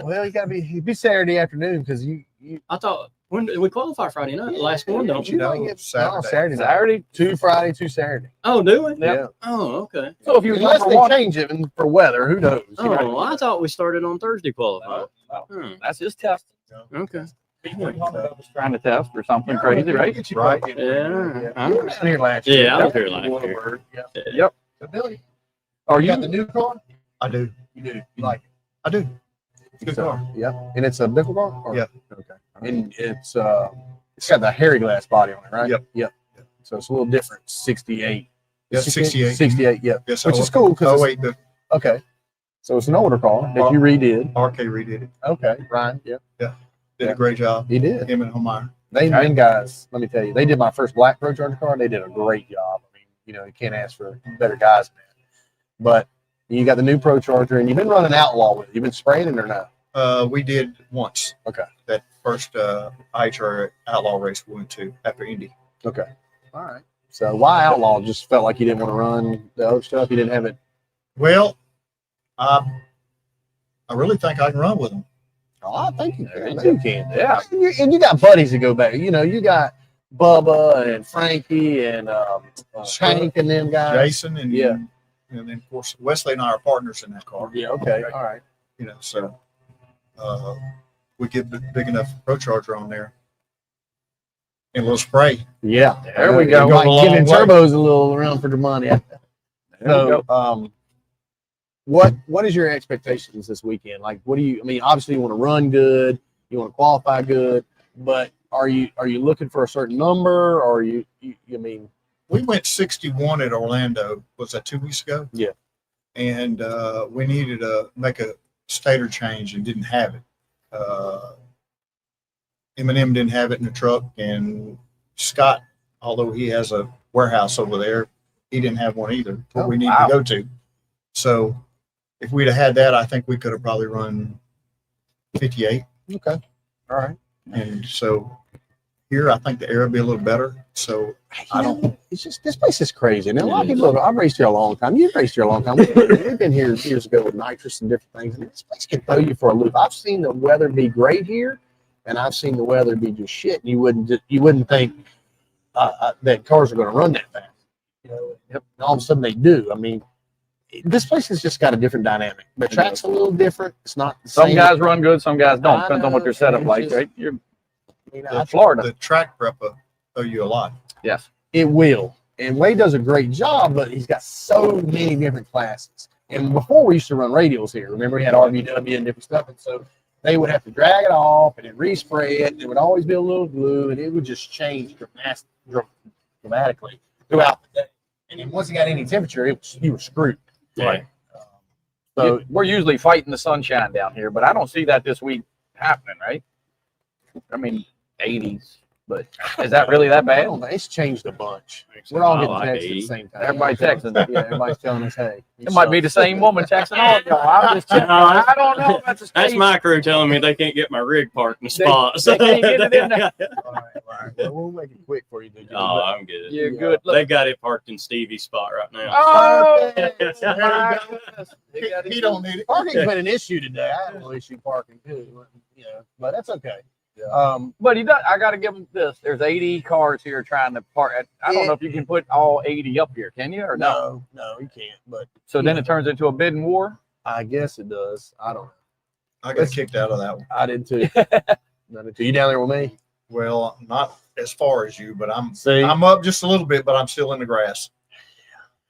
Well, he'd be Saturday afternoon because you I thought, when did we qualify Friday night? The last one, don't you you? know, No, get Saturday. Saturday night. Saturday. 2 Friday, 2 Saturday. Oh, do we? Yep. Yeah. Oh, okay. So if you was Unless number they one, change it for weather, who knows? You know? Oh, I thought we started on Thursday qualifying. no, that's his test. Okay. He was trying to test or something crazy, right? Right. Yeah. You were down here last year. Yeah, I was here last year. Yeah. Yep. So, Billy, Are you you? got the new car? I do. You do. You like it? I do. It's a good car. Yeah. And it's a nickel car? Or- Yeah. Okay. And it's got the hairy glass body on it, right? Yep. So it's a little different. 68. Yeah, 68. 68, yeah. Yes, Which is cool because Oh, wait, the okay. So it's an older car that you redid. RK redid it. Okay, Ryan. Yep. Did Yeah. a great job. He did. Him and Homeyer. Them guys, let me tell you, they did my first black Pro Charger car. They did a great job. I mean, you can't ask for better guys than that. But you got the new Pro Charger, and you've been running Outlaw with it. You've been spraying it or not? We did once. Okay. That first IHR Outlaw race we went to after Indy. Okay. All right. So why Outlaw? Just felt like you didn't want to run the other stuff. You didn't have it. Well, I really think I can run with them. Oh, I think you can. I Yeah. know you can. Yeah. And you got buddies that go back. You got Bubba and Frankie and Hank and them guys. Jason and Yeah. and then of course Wesley and I are partners in that car. Yeah. Okay. All right. So we get big enough Pro Charger on there and a little spray. Yeah. There we go. You're like Go a long giving way. turbos a little run for the money. There we go. So, what is your expectations this weekend? Like, obviously you want to run good, you want to qualify good, but are you looking for a certain number, or you mean? We went 61 at Orlando. Was that 2 weeks ago? Yeah. And we needed to make a stator change and didn't have it. M&M didn't have it in the truck, and Scott, although he has a warehouse over there, he didn't have one either. What we needed wow. to go to. So if we'd have had that, I think we could have probably run 58. Okay. All right. And so here, I think the air will be a little better. So I don't. It's just this place is crazy. Now, a lot of people. I've raced here a long time. You've raced here a long time. We've been here years ago with nitrous and different things. And this place can throw you for a loop. I've seen the weather be great here, and I've seen the weather be just shit. And you wouldn't think that cars are going to run that fast. And all of a sudden they do. I mean, this place has just got a different dynamic. The track's a little different. It's not the Some same. guys run good, some guys don't. I Depends on what know, their setup it's like, just- right? You're I Florida. The track prep will owe you a lot. Yes. It will. And Wade does a great job, but he's got so many different classes. And before we used to run radials here, remember we had RVW and different stuff. And so they would have to drag it off and then respray it. And there would always be a little glue, and it would just change dramatically throughout the day. And then once it got any temperature, you were screwed. Yeah. So We're usually fighting the sunshine down here, but I don't see that this week happening, right? I mean, 80s, but is that really that I bad? don't know. It's changed a bunch. We're all I getting like texts at the 80. same time. Everybody texting. Yeah, everybody's telling us, hey. It might be the same woman texting all of y'all. I'm just checking. I don't know if that's a That's state. my crew telling me they can't get my rig parked in the spot. they can't get it in there. All right. Well, we'll make it quick for you, dude. Oh, I'm good. You're good. They got it parked in Stevie's spot right now. Oh, Perfect. my He goodness. he don't need it. Parking's been an issue today. I had a little issue parking too. Yeah, but that's okay. But he does. I got to give him this. There's 80 cars here trying to park. I don't know if you can put all 80 up here. Can you or no? No, you can't. But So then it turns into a bidding war. I guess it does. I don't know. I got kicked out of that one. I did too. I did too. You down there with me? Well, not as far as you, but See, I'm up just a little bit, but I'm still in the grass.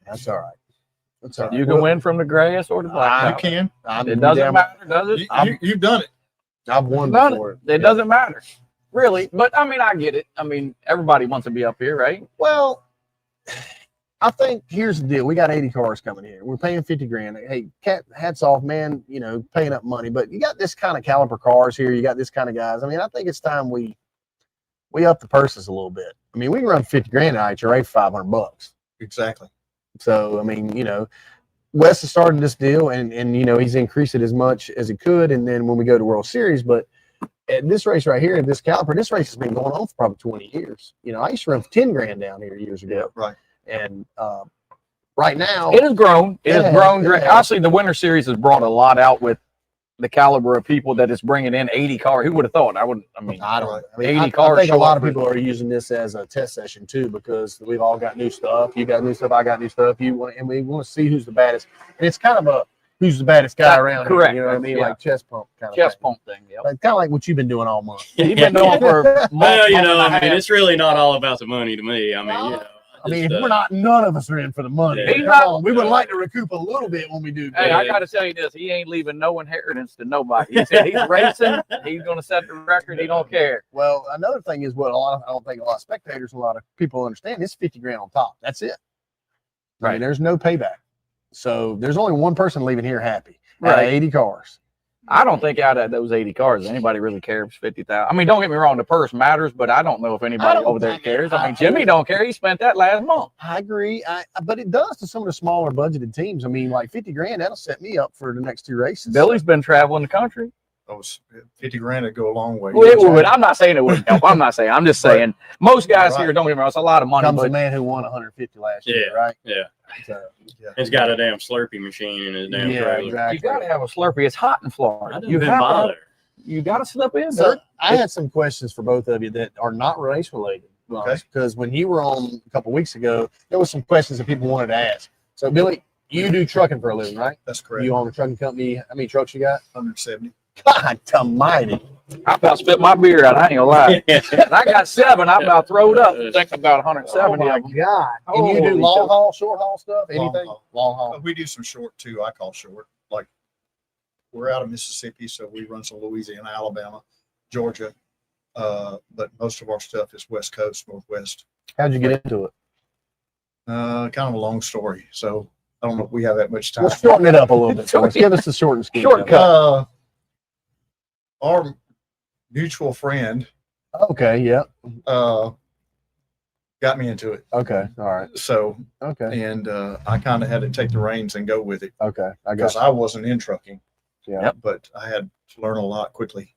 that's all right. That's all right. You can win from the grass or the You blacktop. can. It doesn't matter, does it? You've done it. I've won Done before. It doesn't matter, really. But I mean, I get it. I mean, everybody wants to be up here, right? Well, I think here's the deal. We got 80 cars coming here. We're paying 50 grand. Hey, Cat, hats off, man, paying up money. But you got this kind of caliber cars here. You got this kind of guys. I mean, I think it's time we up the purses a little bit. I mean, we can run 50 grand at IHRA for $500. Exactly. So, I mean, Wes has started this deal and he's increased it as much as he could. And then when we go to World Series, but at this race right here, at this caliber, this race has been going on for probably 20 years. I used to run for 10 grand down here years ago. Right. And right now, It has grown. It has Yeah, grown. yeah. Actually, the Winter Series has brought a lot out with the caliber of people that is bringing in 80 cars. Who would have thought? I don't. I think a cars lot show of up. people are using this as a test session too, because we've all got new stuff. You got new stuff. I got new stuff. And we want to see who's the baddest. And it's kind of a who's the baddest guy around. Correct. Here, you know what I mean? Yeah. Like chest pump kind of chest thing. pump thing. Yep. Like, kind of like what you've been doing all month. You've been doing for Well, months. I mean, it's really not all about the money to me. I mean, I mean, just, if we're not, none of us are in for the money. Yeah. He's Come not- on, we would like to recoup a little bit when we do. Hey, good. I got to tell you this. He ain't leaving no inheritance to nobody. He said he's racing. He's going to set the record. He don't care. Well, another thing is what I don't think a lot of spectators, a lot of people understand. It's 50 grand on top. That's it. I Right. mean, there's no payback. So there's only one person leaving here happy. Out of Right. 80 cars. I don't think out of those 80 cars, anybody really cares 50,000. I mean, don't get me wrong, the purse matters, but I don't know if anybody over there cares. I mean, Jimmy don't care. He spent that last month. I agree. But it does to some of the smaller budgeted teams. I mean, like 50 grand, that'll set me up for the next two races. Billy's been traveling the country. Those 50 grand would go a long way. Well, it would. I'm not saying it wouldn't help. I'm just saying most guys Right. here, don't get me wrong, it's a lot of money. Comes a But man who won 150 last year, Yeah. right? Yeah. So, He's got a damn Slurpee machine in his damn yeah, trailer. exactly. you got to have a Slurpee. It's hot in I Florida. didn't You even have bother. you got to slip in. So Dirk. I had some questions for both of you that are not race related. Okay. Because when you were on a couple weeks ago, there was some questions that people wanted to ask. So Billy, you do trucking for a living, right? That's correct. You own a trucking company. How many trucks you got? 170. God almighty. I about spit my beer out. I ain't gonna lie. And I got 7. I about throwed up. Think about 170 Oh my of them. God. And you do Holy long cow. haul, short haul stuff? Long Anything? haul. Long haul. We do some short too. I call short. Like we're out of Mississippi, so we run some Louisiana, Alabama, Georgia. But most of our stuff is West Coast, Northwest. How'd you get into it? Kind of a long story. So I don't know if we have that much time. Let's shorten it up a little bit. So let's give us the short and skinny. Shortcut. Our mutual friend Okay. Yeah. got me into it. Okay. All right. So, Okay. and I kind of had to take the reins and go with it Okay. I got because I wasn't in trucking. Yeah. Yep. But I had to learn a lot quickly.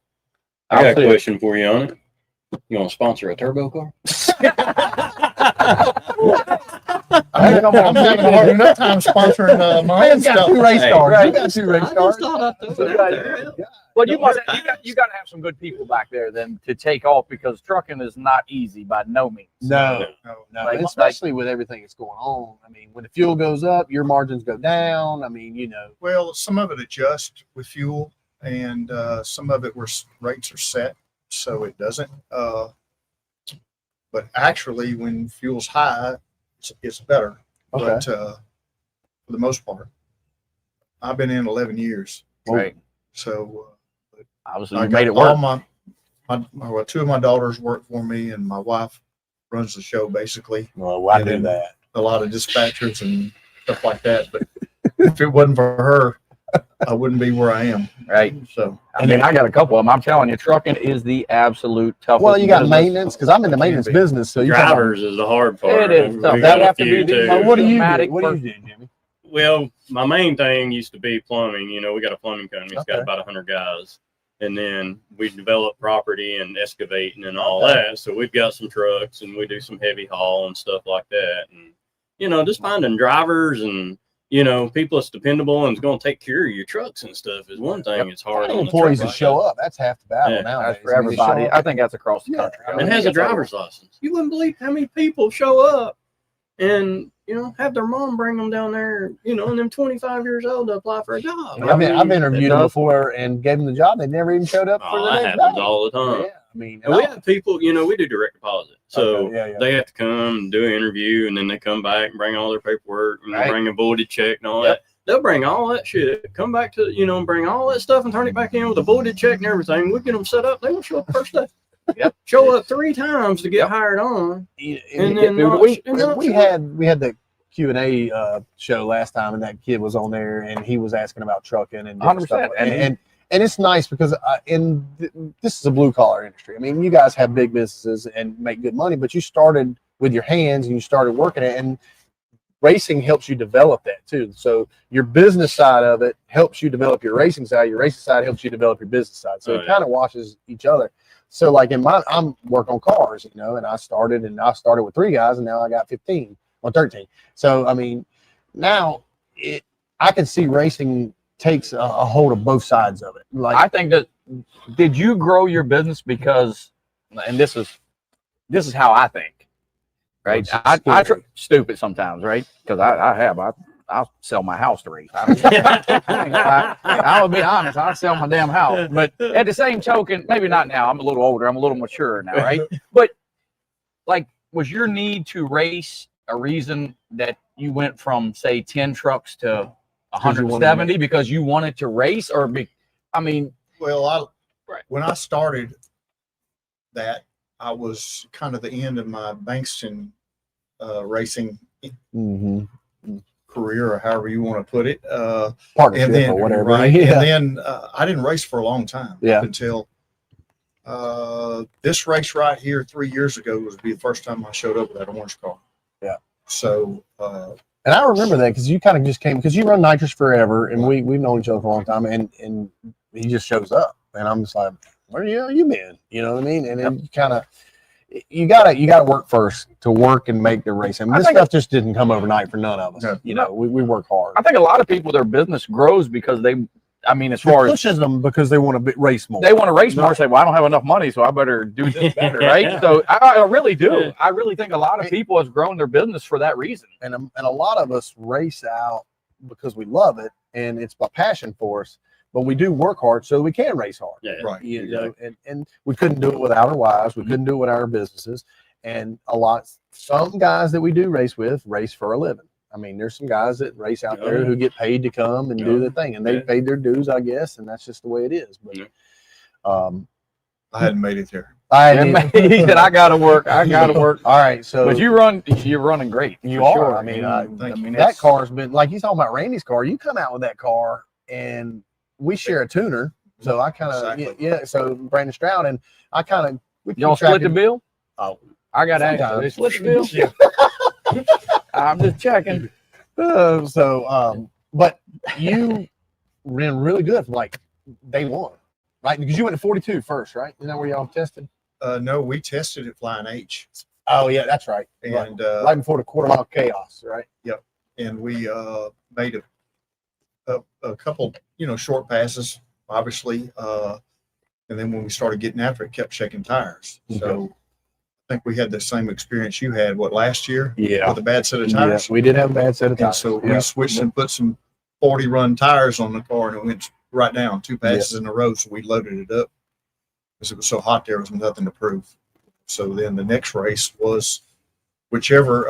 I got a question for you on it. You want to sponsor a turbo car? I'm having a hard enough time sponsoring my own Man's got stuff. 2 race Hey, cars. right. You got 2 race cars. Well, you got to have some good people back there then to take off because trucking is not easy by no means. No. No, No, Like- and especially with everything that's going on. I mean, when the fuel goes up, your margins go down. I mean, Well, some of it adjusts with fuel, and some of it where rates are set, so it doesn't. But actually, when fuel's high, it's better. Okay. But for the most part, I've been in 11 years, Right. so Obviously, I you made it all work. well, 2 of my daughters work for me, and my wife runs the show basically. well, I And knew then- that. a lot of dispatchers and stuff like that. But if it wasn't for her, I wouldn't be where I am. Right. So I mean, I got a couple of them. I'm telling you, trucking is the absolute toughest. Well, you got business. maintenance because I'm in the maintenance be. business. So you talk about- Drivers is the hard part. It is tough. We That got a have to few, be the too. most- What do you Automatic do? What do you do, Jimmy? Well, my main thing used to be plumbing. You know, we got a plumbing company. It's got Okay. about 100 guys. And then we develop property and excavating and all Okay. that. So we've got some trucks and we do some heavy haul and stuff like that. And, you know, just finding drivers and, you know, people that's dependable and is going to take care of your trucks and stuff is one thing. It's hard. Finding on the employees truck to like show that. up. That's half the battle Yeah, nowadays. That's for I mean, they show everybody. up- I think that's across the Yeah, country. I And mean, has a That's everywhere. driver's license. You wouldn't believe how many people show up and, you know, have their mom bring them down there, you know, and them 25 years old to apply for a job. I've interviewed it them does. before and gave them the job. They never even showed up for Oh, the that next happens day. all the time. Yeah, I mean, And we have people, you know, we do direct deposit. So Okay, yeah. they have to come and do an interview and then they come back and bring all their paperwork and Right. bring a voided check and all Yep. that. They'll bring all that shit, come back to, you know, and bring all that stuff and turn it back in with a voided check and everything. We get them set up. They will show up first day. Yep. Show up 3 times to get Yep. hired on. And And then not- we and not we show- had the Q&A show last time, and that kid was on there, and he was asking about trucking and different 100%. stuff. And it's nice because this is a blue collar industry. I mean, you guys have big businesses and make good money, but you started with your hands and you started working it, and racing helps you develop that too. So your business side of it helps you develop your racing side. Your racing side helps you develop your business side. So Oh, it yeah. kind of washes each other. So like I'm work on cars, you know, and I started with 3 guys, and now I got 15 or 13. So I mean, now I can see racing takes a hold of both sides of it. Like I think that did you grow your business because, and this is how I think, right? I stupid sometimes, right? Because I'll sell my house to race. I will be honest, I'll sell my damn house. But at the same token, maybe not now. I'm a little older. I'm a little mature now, right? But like, was your need to race a reason that you went from say 10 trucks to 170 because you wanted to race, or I mean, well, Right. when I started that, I was kind of the end of my Bankston racing Mhm. career, or however you want to put it. Partnership And then, or whatever. right, Yeah. and then I didn't race for a long time. Yeah. Until this race right here 3 years ago was the first time I showed up with that orange car. Yeah. So And I remember that because you kind of just came, because you run nitrous forever, and we've known each other for a long time, and he just shows up, and I'm just like, where the hell you been? You know what I mean? And then you kind of you gotta work first to work and make the race. I mean, I this think stuff just didn't come overnight for none of us. No. You know, we work hard. I think a lot of people, their business grows because I mean, as far It as pushes them because they want to race more. they want to race more, say, well, I don't have enough money, so I better do this better, right? So I really do. I really think a lot of people has grown their business for that reason. And a lot of us race out because we love it and it's a passion for us, but we do work hard so we can race hard. Yeah. right. You know, and we couldn't do it without our wives. We couldn't do it without our businesses. And some guys that we do race with race for a living. I mean, there's some guys that race out there who get paid to come and do the thing, and they paid their dues, I guess, and that's just the way it is. But I hadn't made it there. He said, I gotta work. I gotta work. All right, so But you're running great. you for are. sure. I mean, Thank you. that car's been like he's talking about Randy's car. You come out with that car, and we share a tuner. So I kind of Exactly. So Brandon Stroud and I kind of Y'all split the bill? Oh, I got sometimes. asked. They split the bill? I'm just checking. But you ran really good from like day one, right? Because you went to 42 first, right? Isn't that where y'all tested? No, we tested at Flying H, Oh yeah, that's right. and Right before the quarter mile chaos, right? and we made a couple, short passes, obviously, and then when we started getting after it, kept checking tires. So I think we had the same experience you had. What, last year? Yeah. With a bad set of Yeah, tires. we did have a bad set of And tires. so Yeah. we switched and put some 40 run tires on the car, and it went right down 2 passes in a row. So we loaded it up because it was so hot there was nothing to prove. So then the next race was whichever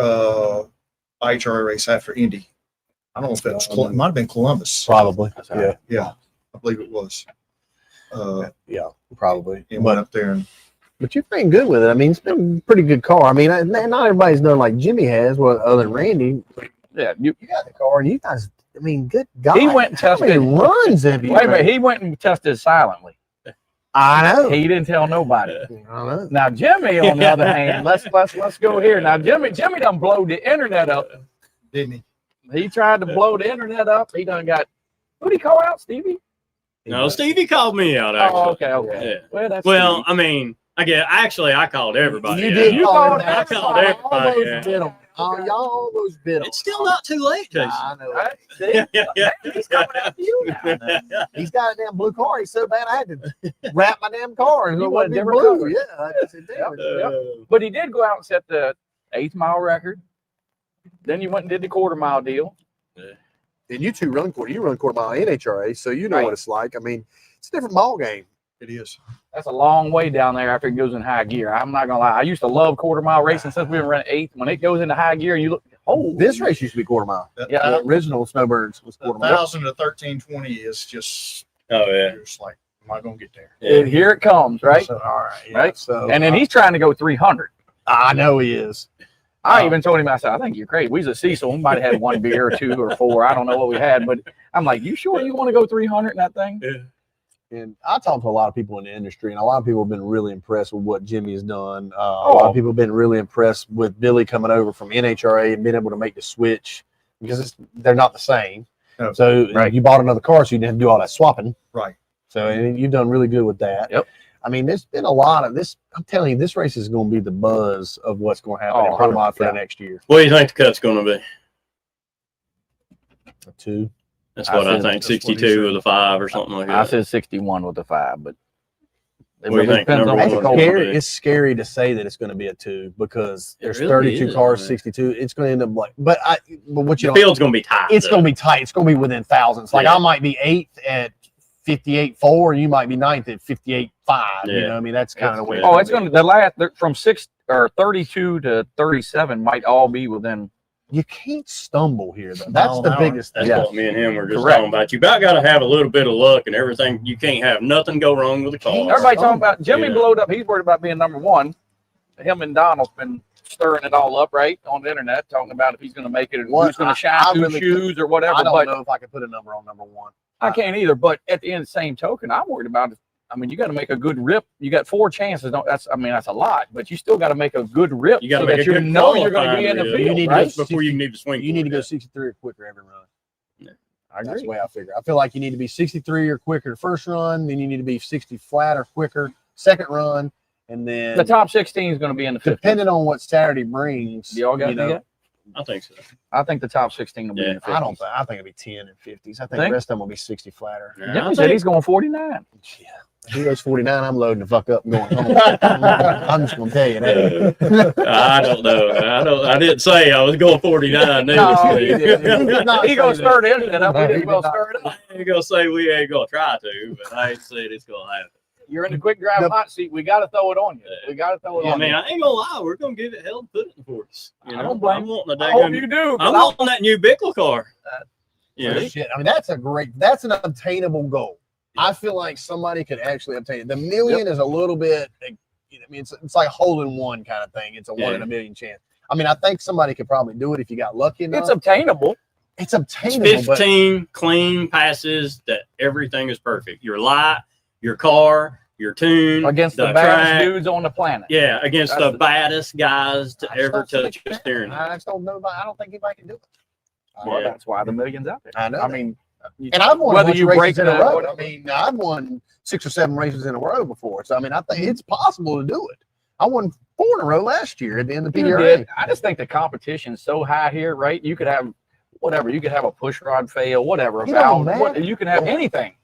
IHRA race after Indy. I don't know if that was it might have been Columbus. Probably. right. Yeah. I believe it was. Yeah. Probably. And went up there and But you've been good with it. I mean, it's been a pretty good car. I mean, not everybody's done like Jimmy has, well, other than Randy. Yeah, You got the car, and you guys. I mean, good God. he went and How tested. many runs have you? Wait a minute, he went and tested silently. I know. He didn't tell nobody. I know. Now Jimmy, on the other hand, let's go here. Now Jimmy done blowed the internet up. Didn't he? He tried to blow the internet up. He done got. Who did he call out, Stevie? No, Stevie called me out. Actually. Oh, okay. Yeah. Well, that's Well, Stevie. I mean, I called everybody. You out. did. You call called him I out. called Y'all everybody, almost yeah. bit him. Oh, y'all almost bit him. It's still not too late, Jason. I know. Right? See? Yeah. He's coming after you now. He's got a damn blue car. He's so bad I had to wrap my damn car and You it want wasn't a even different blue. color. Yeah, I said, damn it. But he did go out and set the 8th mile record. Then you went and did the quarter mile deal. And you two run quarter. You run quarter mile NHRA, so you know Right. what it's like. I mean, it's a different ball game. It is. That's a long way down there after it goes in high gear. I'm not gonna lie. I used to love quarter mile racing since we were running 8th. When it goes into high gear, you look. Oh, This race used to be quarter mile. Yeah. The original Snowbirds was quarter mile. 1,000 to 1320 is just. Oh yeah. You're just like, am I gonna get there? and here it comes, right? So, all right. Yeah, Right. So, And then he's trying to go 300. I know he is. I even told him, I said, I think you're crazy. We was at Cecil. We might have had 1 beer or 2 or 4. I don't know what we had, but I'm like, you sure you want to go 300 in that thing? And I talked to a lot of people in the industry, and a lot of people have been really impressed with what Jimmy has done. A lot of people have been really impressed with Billy coming over from NHRA and being able to make the switch because they're not the same. No. So Right. you bought another car, so you didn't have to do all that swapping. Right. So and you've done really good with that. Yep. I mean, there's been a lot of this. I'm telling you, this race is going to be the buzz of what's going to happen Oh, in Vermont for the 100%. next year. What do you think the cut's going to be? A 2. That's I what I said- think. that's what he 62 said. with a 5 or something like I that. said 61 with the 5, but What do you think depends number on one It's what was goes. gonna scary. be? It's scary to say that it's going to be a 2 because It there's really 32 is, cars, man. 62. It's going to end up like, but what you The don't, field's going to be tight. it's though. going to be tight. It's going to be within thousands. Like Yeah. I might be 8th at 58.4, and you might be 9th at 58.5. You Yeah. know, I mean that's kind of the way. Yeah. Oh, it's going to, the last, from 6 or 32 to 37 might all be within. You can't stumble here though. That's No, the no. biggest That's thing. Yeah. what me and him were just Correct. talking about. You about got to have a little bit of luck and everything. You can't have nothing go wrong with the car. Everybody talking about Jimmy Yeah. blowed up. He's worried about being number 1. Him and Donald's been stirring it all up, right, on the internet, talking about if he's going to make it, or What? who's going I to shine through really shoes or whatever. I don't But know if I can put a number on number 1. I can't either. But at the end, same token, I'm worried about it. I mean, you got to make a good rip. You got 4 chances. That's a lot, but you still got to make a good rip. You got to so make that a good know you're going to be qualifying in the rip. field, You need to right? Just before you need to swing. You for need to it. go 63 or quicker every run. Yeah. I That's agree. the way I figure. I feel like you need to be 63 or quicker the first run, then you need to be 60 flat or quicker second run, and then The top 16 is going to be in the 50s. depending on what Saturday brings. Do y'all got you know, that? I think so. I think the top 16 will be in the 50s. I don't. I think it'll be 10 and 50s. I think Think? the rest of them will be 60 flatter. Yeah, I Jimmy said think- he's going 49. Yeah. If he goes 49, I'm loading the fuck up and going home. I'm just gonna tell you that. I don't know. I didn't say I was going 49. No, Steve. he didn't. did not He going to say that. stir the internet up. No, We he didn't well did not. stir it up. I ain't gonna say we ain't gonna try to, but I ain't saying it's gonna happen. You're in the quick drive Nope. hot seat. We got to throw it on you. We got to throw it I on mean, you. I ain't gonna lie. We're gonna give it hell and put it in for us. You I know, don't blame I'm wanting a I hope daggone. you do. 'cause I'm wanting that new Bickle car. Yeah. Shit. I mean, that's an obtainable goal. I feel like somebody could actually obtain it. The million is a little bit, I mean, it's like a hole in one kind of thing. It's a 1 in a million chance. I mean, I think somebody could probably do it if you got lucky enough. It's obtainable. It's It's obtainable, but 15 clean passes that everything is perfect. Your light, your car, your tune, Against the baddest dudes on the planet. Yeah, against That's the the- baddest guys to I just ever don't think touch they a can. steering wheel. I just don't know. I don't think anybody can do it. Well, Yeah. that's why the million's out there. I know I that. mean, And I've won whether a bunch you of break races in a the- row. whatever. I mean, I've won 6 or 7 races in a row before. So I mean, I think it's possible to do it. I won 4 in a row last year at the end of the you PDRA. did. I just think the competition's so high here, right? You could have whatever. You could have a push rod fail, whatever. It don't About matter. you can have Yeah. anything,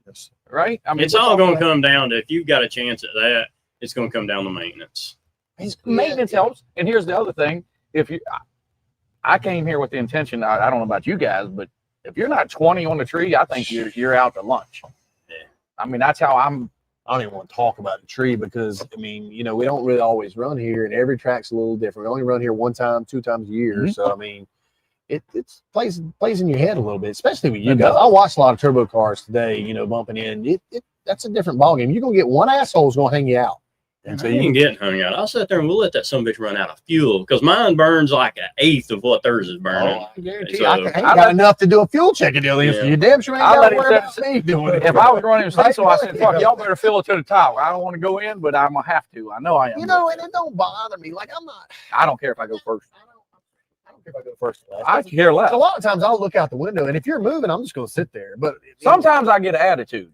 Yes. right? I mean, It's all going to come down to if you've got a chance at that, it's going to come down to maintenance. maintenance helps. And here's the other thing: if you, I came here with the intention. I don't know about you guys, but if you're not 20 on the tree, I think you're out to lunch. Yeah. I mean, that's how I'm. I don't even want to talk about the tree because I mean, you know, we don't really always run here, and every track's a little different. We only run here 1 time, 2 times a year. Mhm. So I mean, it's plays in your head a little bit, especially with you It guys. does. I watched a lot of turbo cars today, you know, bumping in. That's a different ballgame. You're gonna get one asshole who's gonna hang you out. And So so you you ain't getting hung out. I'll sit there and we'll let that sumbitch run out of fuel because mine burns like 1/8 of what theirs is burning. I guarantee So- you, I ain't got enough to do a fuel check deal. Yeah. You damn sure ain't I got let to him worry set- about me doing it. If I was running Right? so I said, fuck, y'all better fill it to the top. I don't want to go in, but I'm gonna have to. I know I am. You know, and it don't bother me. Like I'm not. I don't care if I go first. I don't care if I go first. Or last. I care less. A lot of times I'll look out the window, and if you're moving, I'm just going to sit there. But Sometimes I get an attitude.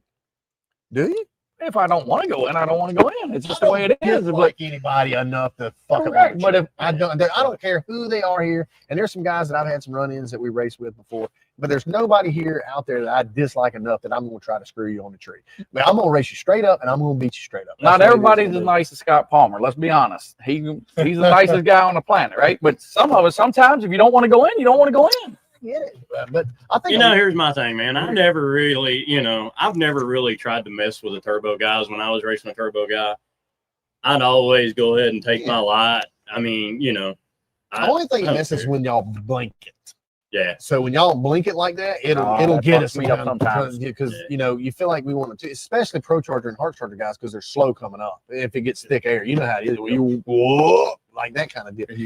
do you? If I don't want to go in, I don't want to go in. It's just the way it is. But Like anybody enough to fuck correct. up. But if I don't care who they are here. And there's some guys that I've had some run-ins that we raced with before. But there's nobody here out there that I dislike enough that I'm going to try to screw you on the tree. But I'm going to race you straight up, and I'm going to beat you straight up. not That's what it is everybody's gonna as do. nice as Scott Palmer. Let's be honest. He's the nicest guy on the planet, right? But some of us, sometimes, if you don't want to go in, you don't want to go in. Get it, but I think You know, here's my thing, man. I never really, I've never really tried to mess with the turbo guys when I was racing a turbo guy. I'd always go ahead and take my light. I mean, the only thing I that messes don't when y'all blink it. yeah. So when y'all blink it like that, it'll that get fucks us me up sometimes. because Yeah. you feel like we want to, especially pro charger and heart charger guys, because they're slow coming up. If it gets thick air, you know how it is. You whoa, like that kind of deal. And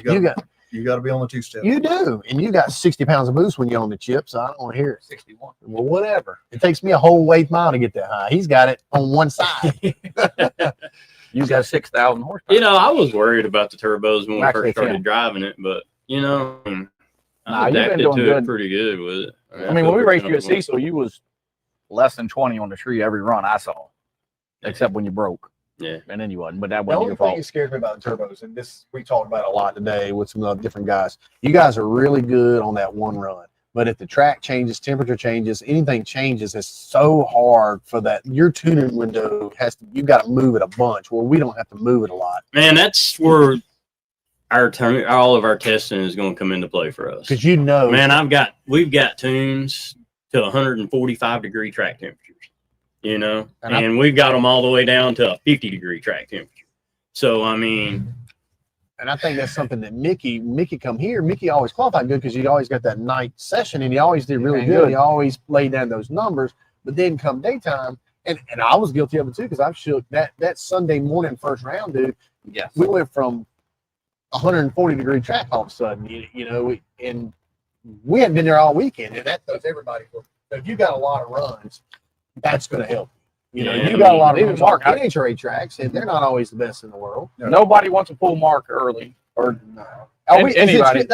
you got to be on the 2-step. You do, and you got 60 pounds of boost when you're on the chip, so I don't want to hear it. 61. Well, whatever. It takes me a whole 1/8 mile to get that high. He's got it on one side. You got 6,000 horsepower. I was worried about the turbos when we Actually, first started 10. driving it, but Nah, I you've been adapted doing to good. it pretty good with it. I mean, when we raced you at Cecil, you was less than 20 on the tree every run I saw, except when you broke. Yeah. And then you wasn't, but that The wasn't only your thing fault. that scares me about the turbos, and this we talked about a lot today with some other different guys. You guys are really good on that one run, but if the track changes, temperature changes, anything changes, it's so hard for that. Your tuning window you got to move it a bunch. Where we don't have to move it a lot Man, that's where all of our testing is going to come into play for us. because you know, Man, we've got tunes to 145-degree track temperatures, and we've got them all the way down to a 50-degree track temperature. So, I mean, and I think that's something that Mickey come here. Mickey always qualified good because he always got that night session, and he always did really Ain't good. good. He always laid down those numbers, but then come daytime, and I was guilty of it too because I've shook that Sunday morning first round, dude. Yes. We went from 140-degree track all of a sudden, and we hadn't been there all weekend, and that throws everybody for. So if you got a lot of runs, that's going to help. You Yeah, got a lot of even runs Mark, on NHRA tracks, and they're not always the best in the world. Nobody wants to pull Mark early, or Anybody? anybody.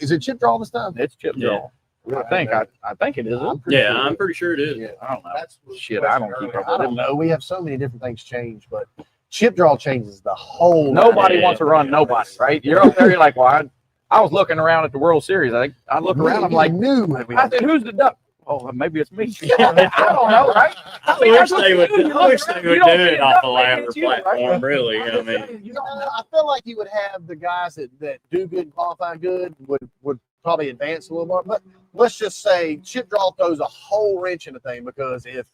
Is it chip draw this time? It's chip Yeah. draw. I think it is. I'm pretty sure I'm it pretty sure it is. is. Yeah. I don't know. That's Shit, I don't keep up I with don't know. We have so many different things change, but chip draw changes the whole. Nobody Yeah. wants to run nobody, right? You're up there, you're like, well, I was looking around at the World Series. I look around, I'm like, I said, who's the duck? Oh, maybe it's me. I don't know, right? I mean, wish that's they what would you do. do You don't it get off enough the like ladder it's you, right? platform, really. I mean, I feel like you would have the guys that do good and qualify good would probably advance a little more. But let's just say chip draw throws a whole wrench in the thing because if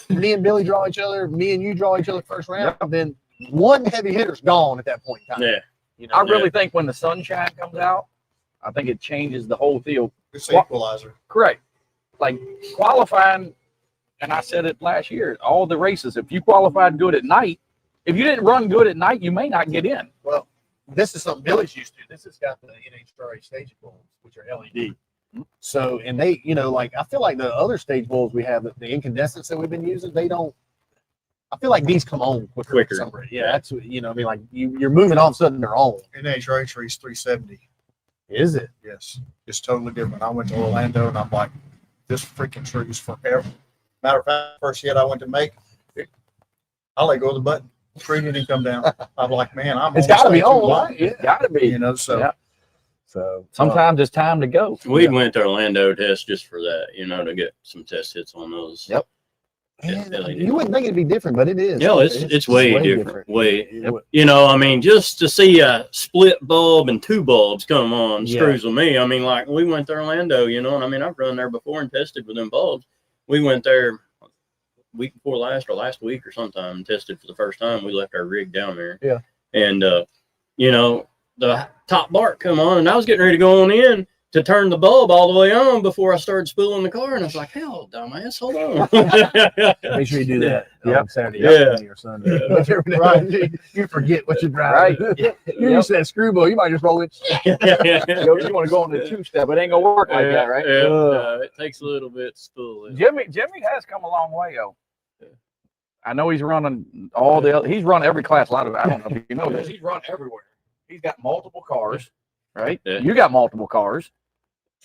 me and Billy draw each other, me and you draw each other first round, then one heavy hitter's gone at that point in time. yeah. I really think when the sunshine comes out, I think it changes the whole field. It's the equalizer. Correct. Like qualifying, and I said it last year, all the races, if you qualified good at night, if you didn't run good at night, you may not get in. Well, this is something Billy's used to. This has got the NHRA stage bulbs, which are LED. So, and they, I feel like the other stage bulbs we have, the incandescents that we've been using, they don't. I feel like these come on quicker. for some reason. Yeah, that's like you're moving all of a sudden they're on. NHRA is 370. Is it? Yes, it's totally different. I went to Orlando and I'm like, this freaking tree is forever. Matter of fact, first hit I went to make, I let go of the button. Tree didn't come down. I'm like, man, It's got to be on, right? It's got to be. So Yeah. So Sometimes it's time to go. We went to Orlando test just for that, to get some test hits on those. Yep. you wouldn't think it'd be different, but it is. Yeah, it's way different. Way, Yep. I mean, just to see a split bulb and two bulbs come on Yeah. screws with me. I mean, like we went to Orlando, and I mean, I've run there before and tested with them bulbs. We went there week before last or last week or sometime and tested for the first time. We left our rig down there. Yeah. And, the top bark come on and I was getting ready to go on in. to turn the bulb all the way on before I started spooling the car. And I was like, hell, dumbass, hold on. Make sure you do that Yep. on Saturday Yeah. or Sunday. Right. You forget what you're driving. Right. You're used to that screwball. You might just roll it. You want to go on the two-step, it ain't gonna work like that, right? It takes a little bit to spool it. Jimmy has come a long way, though. I know he's running all the. He's run every class. A lot of. I don't know if you know this. He's run everywhere. He's got multiple cars, right? Yeah. You got multiple cars,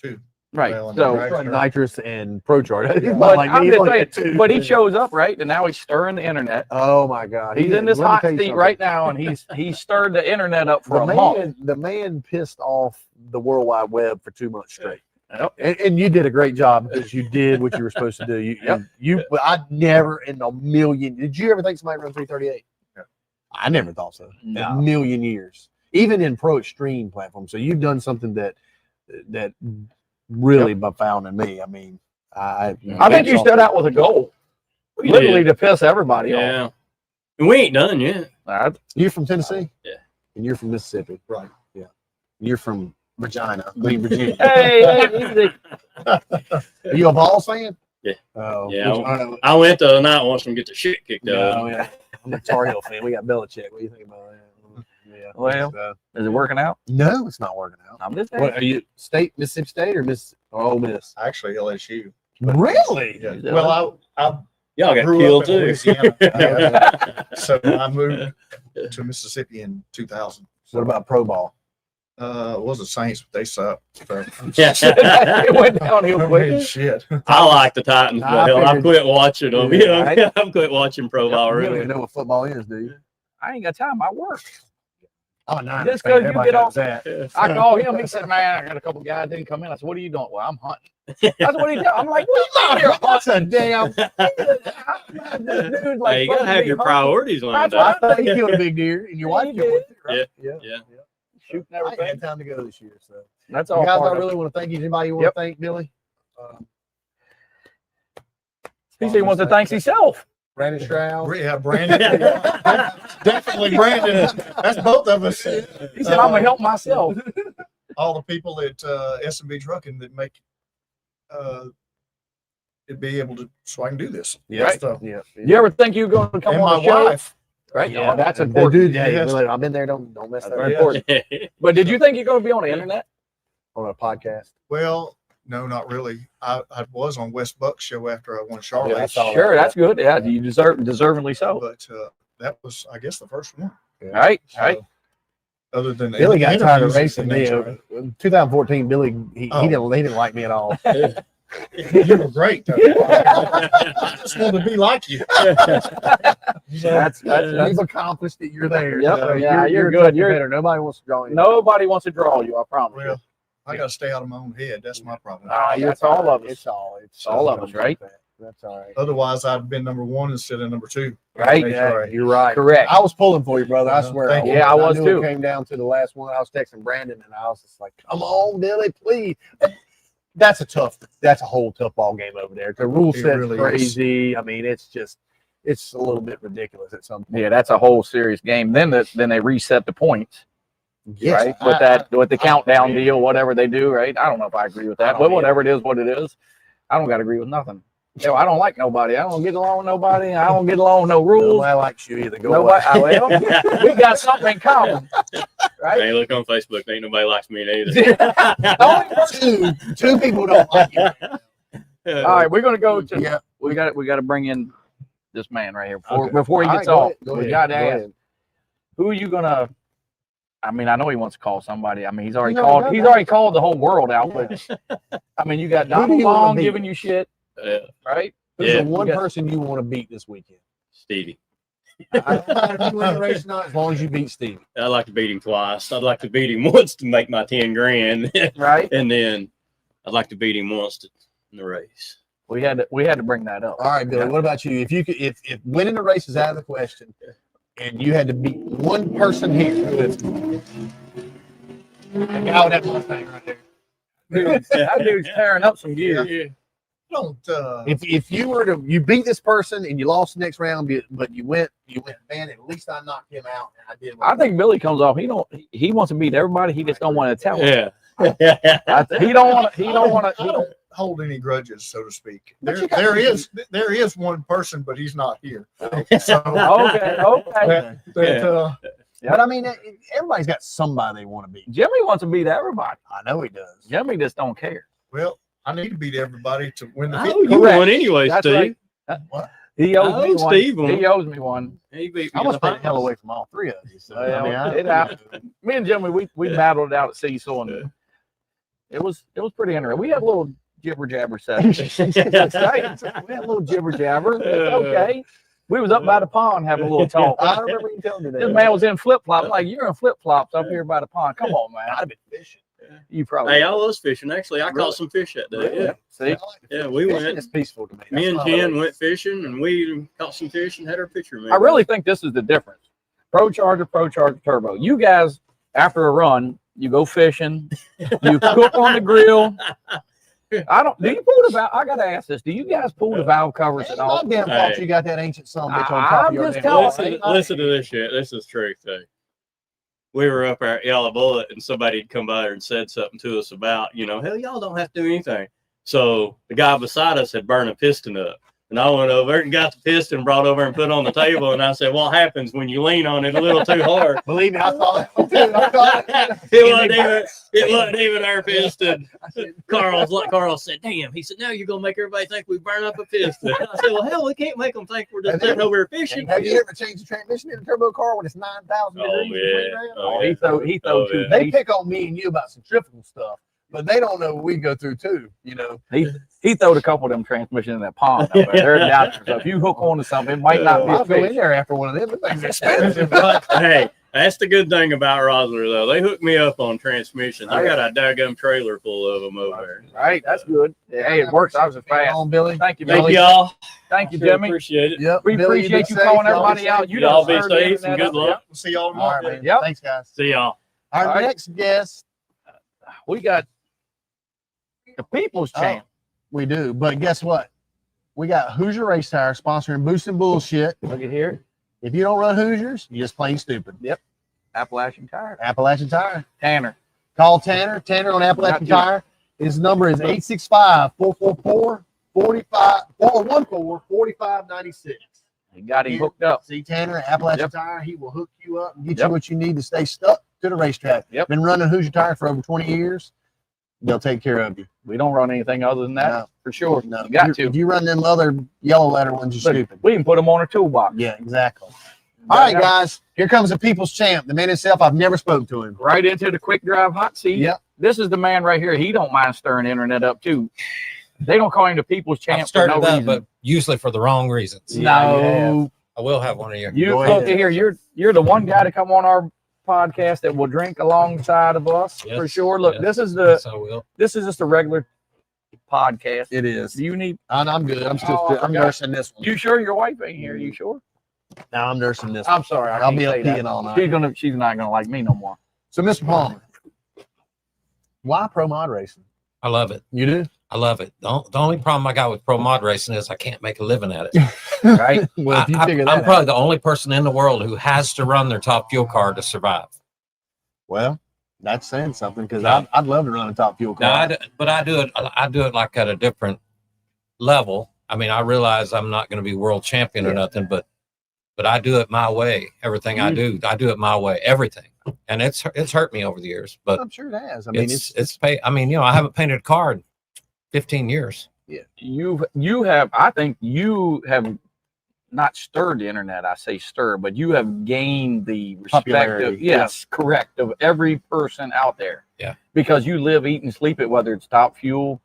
Two. right? Well, and So, the drag- Nitrous and Pro Chart. but I'm just saying, but he shows up, right? And now he's stirring the internet. Oh my God. He's in this Let me hot tell you seat something. right now, and he's stirred the internet up for The a month. man, the man pissed off the World Wide Web for 2 months straight. Yep. And you did a great job because you did what you were supposed to do. You but I never in a million. Did you ever think somebody run 338? No. I never thought so. No. In a million years. Even in pro extreme platforms. So you've done something that really found in me. I mean, I think you stood out with a goal, We literally did. to piss everybody off. Yeah. And we ain't done yet. You're from Tennessee? Yeah. And you're from Mississippi. Right. Yeah. You're from Virginia. Virginia. Hey, easy. Are you a Vols fan? Yeah. Oh, Yeah, I went the night watching them get the shit kicked out. No, yeah. I'm a Tar Heel fan. We got Belichick. What do you think about that? Yeah. Well, is it working out? No, it's not working out. I'm just What are you? Mississippi State or Ole Miss? Actually, LSU. Really? Yeah. Well, I Y'all got grew killed up in too. Louisiana. So I moved to Mississippi in 2000. What about pro ball? It was the Saints, but they suck. So. it went downhill quick. Shit. I like the Titans, Nah, but I hell, I've figured- quit watching them. Yeah, You know, right. I've quit watching pro ball. You don't Really. even know what football is, do you? I ain't got time. I work. I'm a Niners Just fan. 'cause you Everybody get knows off- that. I call him. He said, "Man, I got a couple guys didn't come in." I said, "What are you doing?" "Well, I'm hunting." That's what he did. I'm like, "What are you That's a damn. Dude, Hey, you gotta have your priorities lined That's up. I thought you killed a big deer, and your wife killed it, right? Yeah. Yeah. shooting I ain't everything. had time to go this year, so. That's You all guys, part I of really want to thank you. Anybody you want Yep. to thank, Billy? He said he wants to thank himself. Brandon Stroud. Yeah, Brandon. Definitely Brandon. That's both of us. He said, "I'm gonna help myself." All the people at S&B Trucking that make it be able to, so I can do this. Yeah. So, Yeah. You ever think you're going to come and on my the show? wife. Right? Yeah. Oh, that's They important. do. Yeah, Yes. really, I've been there. Don't mess that That's very up important. But did you think you're going to be on the internet? on a podcast. Well, no, not really. I was on Wes Buck's show after I won Charlotte. Yeah, I saw Sure, that's good. Yeah, you deservingly so. But that was, I guess, the first one. Right, So, right. Other than the Billy got tired of interviews, racing me. it's In 2014, Billy he Oh. didn't like me at all. You were great. Though. I just wanted to be like you. That's You've accomplished it. You're there. Yep. So Yeah, you're a good. tough You're- competitor. Nobody wants to draw you. nobody wants to draw you. I promise. Well, I got to stay out of my own head. That's my problem. That's all of us. It's all of us, right? That's all right. Otherwise, I'd been number one instead of number two. Right? That's Yeah, right. you're right. Correct. I was pulling for you, brother. I swear. Thank you. Yeah, I was knew too. It came down to the last one. I was texting Brandon, and I was just like, "Come on, Billy, please." That's a whole tough ball game over there. The rule It set's really is. crazy. I mean, it's a little bit ridiculous at some point. Yeah, that's a whole serious game. Then they reset the points, Yes, right? With the countdown agree. deal, whatever they do, right? I don't know if I agree with that, don't but either. whatever it is, what it is. I don't got to agree with nothing. You know, I don't like nobody. I don't get along with nobody. I don't get along with no rules. Nobody likes you either. Go Nobody. away. Well, we got something in common, right? Hey, look on Facebook. Ain't nobody likes me neither. Two people don't like you. All right, we're gonna go to. Yeah. We got to bring in this man right here Okay. before he All gets right, go off. ahead, go We ahead, got to go ask, ahead. who are you gonna? I mean, I know he wants to call somebody. I mean, he's already He's already called. done He's that. already called the whole world out. But I mean, you got Who do Donald you wanna Long beat? giving you shit, Yeah, right? Who's Yeah. the one You got- person you want to beat this weekend? Stevie. I don't matter if you win the race or not, as long as you beat Steve. I'd like to beat him twice. I'd like to beat him once to make my 10 grand. Right. And then I'd like to beat him once in the race. We had to bring that up. All right, Billy. Yeah. What about you? If you could, if winning the race is out of the question, and you had to beat one person here, who is it? The guy with that Mustang right there. Dude, that dude's tearing up some gear. Don't. If you were to beat this person and you lost the next round, but you went, man, at least I knocked him out and I did. I think Billy comes off. He wants to beat everybody. He just don't want to tell them. Yeah. He don't want to. He don't want I to. don't hold any grudges, so to speak. But There, you got- there is one person, but he's not here. So, Okay. Okay. but, But I mean, everybody's got somebody they want to beat. Jimmy wants to beat everybody. I know he does. Jimmy just don't care. well, I need to beat everybody to win the Oh, 50. you Correct. won anyway, That's Steve. right. What? He owes me Oh, one. Steve won. He owes me one. He beat I me almost to paid the hell away from all three of you. So, Well, I mean, I, it happened. Me and Jimmy, we battled it out at Cecil, and it was pretty interesting. We had a little jibber jabber session. We had a little jibber jabber. It's okay. We was up by the pond having a little talk. I remember you telling me that. This man was in flip flops. Like, you're in flip flops up here by the pond. Come on, man. I'd have been fishing. You probably. Hey, I was fishing. Actually, I Really? caught some fish that day. Yeah. See, Yeah, we Fishing went. is peaceful to me. Me and That's what I Jen like. went fishing, and we caught some fish and had our picture made. I really think this is the difference. Pro Charger Turbo. You guys, after a run, you go fishing, you cook on the grill. I don't. Do you pull the valve? I gotta ask this. Do you guys pull the valve covers It's at all? not damn fault Hey. you got that ancient son of a bitch on I'm top of your just damn telling boat. Listen to this shit. This is truth, though. We were up there at Yellow Bullet, and somebody had come by there and said something to us about, hell, y'all don't have to do anything. So the guy beside us had burned a piston up. And I went over and got the piston, brought over and put it on the table. And I said, what happens when you lean on it a little too hard? Believe me, I saw that one too. I saw it. It wasn't even our piston. Carl said, damn. He said, now you're going to make everybody think we burn up a piston. I said, well, hell, we can't make them think we're just sitting over here fishing. Have you ever changed the transmission in a turbo car when it's 9,000 Oh, degrees? yeah. between there? Oh, He throw Oh, two. yeah. They pick on me and you about centrifugal stuff, but they don't know what we go through too. He throwed a couple of them transmissions in that pond. Up there. They're down there. So if you hook onto something, it might not be I'll a go in fish. there after one of them. The thing's expensive. But Hey, that's the good thing about Rosler, though. They hooked me up on transmissions. I got a daggum trailer full of them over there. Right, that's good. Hey, it works. I was fast. on, Billy. Thank you, Thank Billy. y'all. Thank you, Sure Jimmy. appreciate it. Yep. We Billy, appreciate be you safe. calling Y'all everybody be out. safe. You Y'all done be stirred the safe and internet good up. luck. We'll see y'all All tomorrow. right, man. Yep. Thanks, guys. See y'all. Our All right. next guest, We got the People's Champ. we do, but guess what? We got Hoosier Race Tire sponsoring Boost and Bullshit. Look at here. If you don't run Hoosiers, you're just plain stupid. Appalachian Tire. Appalachian Tire. Tanner. Call Tanner. Tanner on Appalachian Not Tire. His number is 865-444-4596. He got him hooked up. See Tanner at Appalachian Yep. Tire. He will hook you up and get Yep. you what you need to stay stuck to the racetrack. Yep. Been running Hoosier Tire for over 20 years. They'll take care of you. We don't run anything other than that, No. for sure. No, You got if to. you run them other yellow letter ones, you're Look, stupid. we can put them on a toolbox. Yeah, exactly. All right, guys. Here comes the people's champ, the man himself. I've never spoken to him. Right into the quick drive hot seat. Yep. This is the man right here. He don't mind stirring the internet up too. They don't call him the People's Champ I've for started no that, reason. but usually for the wrong reasons. No, I will have one of your. you Go look ahead. at here. You're the one guy to come on our podcast that will drink alongside of us Yes, for sure. Look, yes. this is Yes, I will. this is just a regular podcast. It is. Do you need? I'm good. I'm still. Oh, I I'm forgot. nursing this one. You sure your wife ain't here? You sure? Now I'm nursing this one. I'm sorry. I I'll can't be up say that. peeing all night. She's not gonna like me no more. So, Mr. Palmer, why pro mod racing? I love it. You do? I love it. The only problem I got with pro mod racing is I can't make a living at it. Right? Well, if you figure that I'm out. probably the only person in the world who has to run their top fuel car to survive. Well, that's saying something because Yeah. I'd love to run a top fuel Now, car. but I do it like at a different level. I mean, I realize I'm not going to be world champion or nothing, but I do it my way. Everything I do it my way. Everything, and it's hurt me over the years. But I'm sure it has. I mean, it's pay. I mean, I haven't painted a car in 15 years. You have. I think you have not stirred the internet. I say stir, but you have gained the respect of, Popularity, yes, correct, of every person out there. Yeah. Because you live, eat, and sleep it, whether it's top fuel,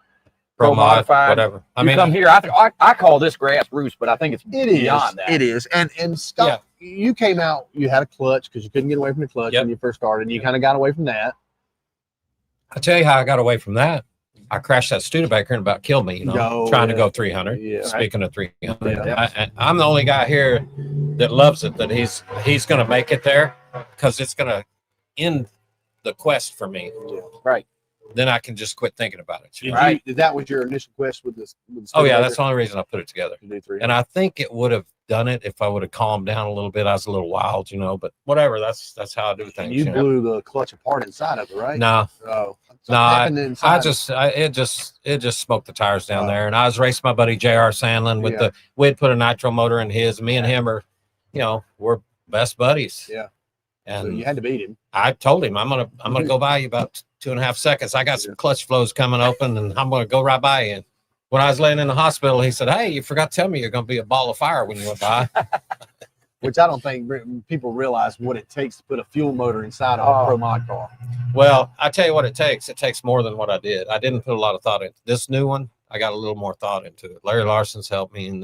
Pro mod, modified, whatever. I you mean, come here. I call this grassroots, but I think it's it is. beyond that. It is. And Scott, you came out. You had a clutch because you couldn't get away from the clutch Yep. when you first started. And you kind of got away from that. I tell you how I got away from that. I crashed that Studebaker and about killed me, trying to go 300. Yeah. Speaking of 300, Yeah. I'm the only guy here that loves it, that he's going to make it there because it's going to end the quest for me. Right. Then I can just quit thinking about it. Did Right. that was your initial quest with this? With the Oh, yeah. Studebaker? That's the only reason I put it together. To do 300. And I think it would have done it if I would have calmed down a little bit. I was a little wild, but whatever. That's how I do things. You blew the clutch apart inside of it, right? No, Oh, So No, happened inside. it just smoked the tires down there. And I was racing my buddy JR Sandlin with we'd put a nitro motor in his. Me and him are, we're best buddies. Yeah. And So you had to beat him. I told him I'm gonna go by you about 2.5 seconds. I got some clutch flows coming open, and I'm gonna go right by you. And when I was laying in the hospital, he said, "Hey, you forgot to tell me you're gonna be a ball of fire when you went by." Which I don't think people realize what it takes to put a fuel motor inside of a Pro Mod car. Well, I tell you what it takes. It takes more than what I did. I didn't put a lot of thought into this new one. I got a little more thought into it. Larry Larson's helped me, and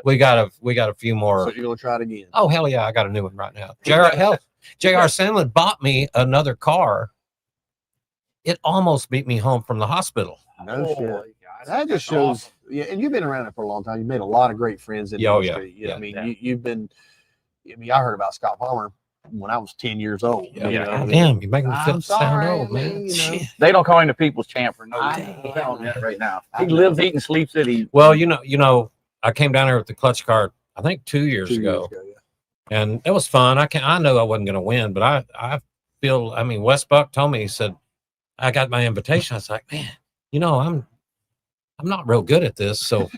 we got a few more. So you're gonna try it again? Oh hell yeah, I got a new one right now. JR Sandlin bought me another car. It almost beat me home from the hospital. No shit. That just shows. Yeah, and you've been around it for a long time. You made a lot of great friends in the industry. You know what I mean, you've been. I mean, I heard about Scott Palmer when I was 10 years old. Damn, you make me feel sound old, man. They don't call him the people's champ for no reason right now. He lives, eats, and sleeps it. Well, I came down here with the clutch car, I think 2 years ago. And it was fun. I know I wasn't going to win, but I feel, Wes Buck told me, he said, I got my invitation. I was like, man, I'm not real good at this. So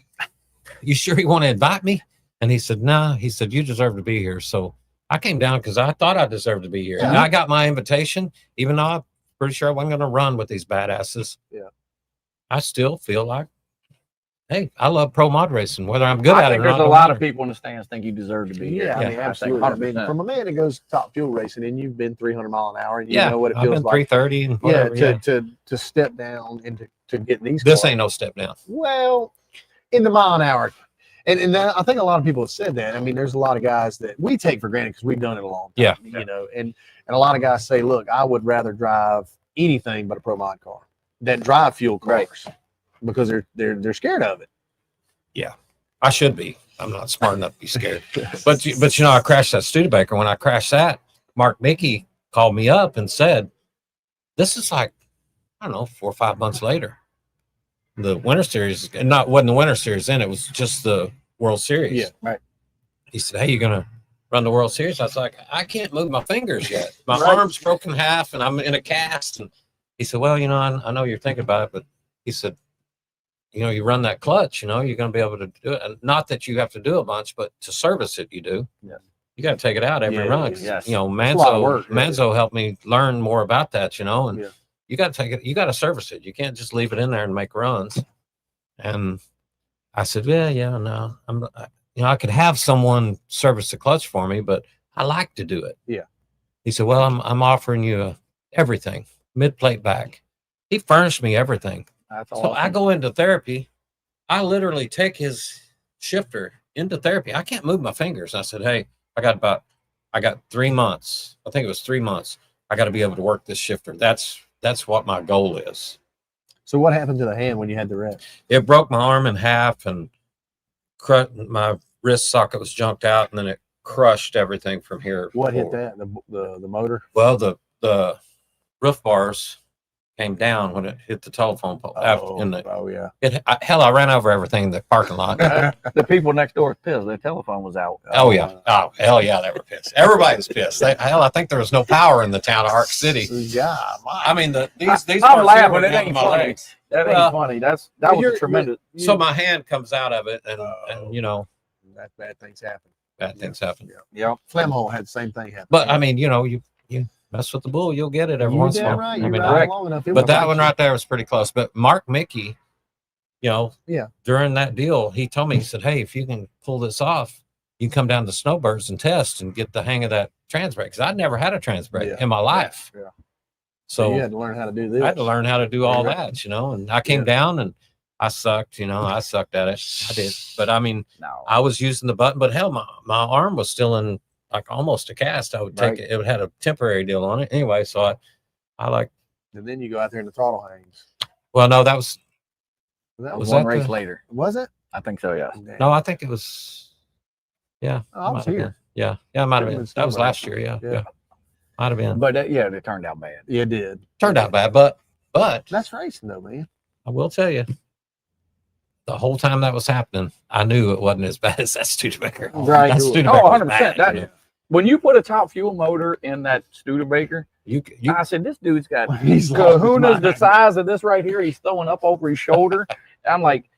you sure you want to invite me? And he said, nah, he said, you deserve to be here. So I came down because I thought I deserved to be here. And I got my invitation, even though I'm pretty sure I wasn't going to run with these badasses. Yeah. I still feel like, hey, I love pro mod racing, whether I'm good at it or not. There's a lot of people in the stands think you deserve to be here. Yeah, I mean, absolutely. I mean, from a man that goes top fuel racing, and you've been 300 mile an hour, and you know what it feels like. 330 and whatever. To step down and to get these. This cars. ain't no step down. Well, in the mile an hour. And I think a lot of people have said that. I mean, there's a lot of guys that we take for granted because we've done it a long time. Yeah. And a lot of guys say, look, I would rather drive anything but a pro mod car than drive fuel cars because they're scared of it. Yeah, I should be. I'm not smart enough to be scared. But I crashed that Studebaker. When I crashed that, Mark Mickey called me up and said, this is like, I don't know, 4 or 5 months later. The Winter Series, and wasn't the Winter Series then, it was just the World Series. Yeah, right. He said, hey, you going to run the World Series? I was like, I can't move my fingers yet. My arm's broken in half, and I'm in a cast. And he said, well, I know you're thinking about it, but he said, you run that clutch, you're going to be able to do it. And not that you have to do a bunch, but to service it, you do. Yeah. You got to take it out every run. Yes. Manzo helped me learn more about that, and you got to take it, you got to service it. You can't just leave it in there and make runs. And I said, no, I could have someone service the clutch for me, but I like to do it. Yeah. He said, well, I'm offering you everything, mid-plate back. He furnished me everything. That's awesome. So I go into therapy. I literally take his shifter into therapy. I can't move my fingers. I said, hey, I got 3 months. I think it was 3 months. I got to be able to work this shifter. That's what my goal is. So what happened to the hand when you had the wreck? It broke my arm in half and my wrist socket was junked out, and then it crushed everything from here. What hit that? The motor? Well, the roof bars came down when it hit the telephone pole. I ran over everything in the parking lot. The people next door were pissed. Their telephone was out. Oh yeah. Oh hell yeah, they were pissed. Everybody was pissed. I think there was no power in the town of Ark City. Yeah, I mean these. I'm laughing. It ain't funny. That ain't funny. That was tremendous. So my hand comes out of it, and that bad things happen. Bad things happen. Yeah. Flemhole had the same thing happen. But I mean, you mess with the bull, you'll get it every once in a while. Right. I mean, long enough, but that one right there was pretty close. But Mark Mickey, during that deal, he told me, he said, hey, if you can pull this off, you can come down to Snowbirds and test and get the hang of that trans brake. Because I'd never had a trans brake in my life. Yeah. So you had to learn how to do this. I had to learn how to do all that, and I came down and I sucked, I sucked at it. I did. But I mean, I was using the button, but hell, my arm was still in like almost a cast. I would take it. It had a temporary deal on it anyway. So I like. And then you go out there and the throttle hangs. Well, no, that was one race later. Was it? I think so. Yeah. No, I think it was. Yeah. I was here. Yeah. Yeah. It might have been. That was last year. Yeah. Might have been. But it turned out bad. Yeah, it did. Turned out bad, but that's racing though, man. I will tell you. The whole time that was happening, I knew it wasn't as bad as that Studebaker. Right. That Studebaker 100%. When you put a top fuel motor in that Studebaker, I said, this dude's got He's lost his kahunas mind. the size of this right here. He's throwing up over his shoulder. I'm like,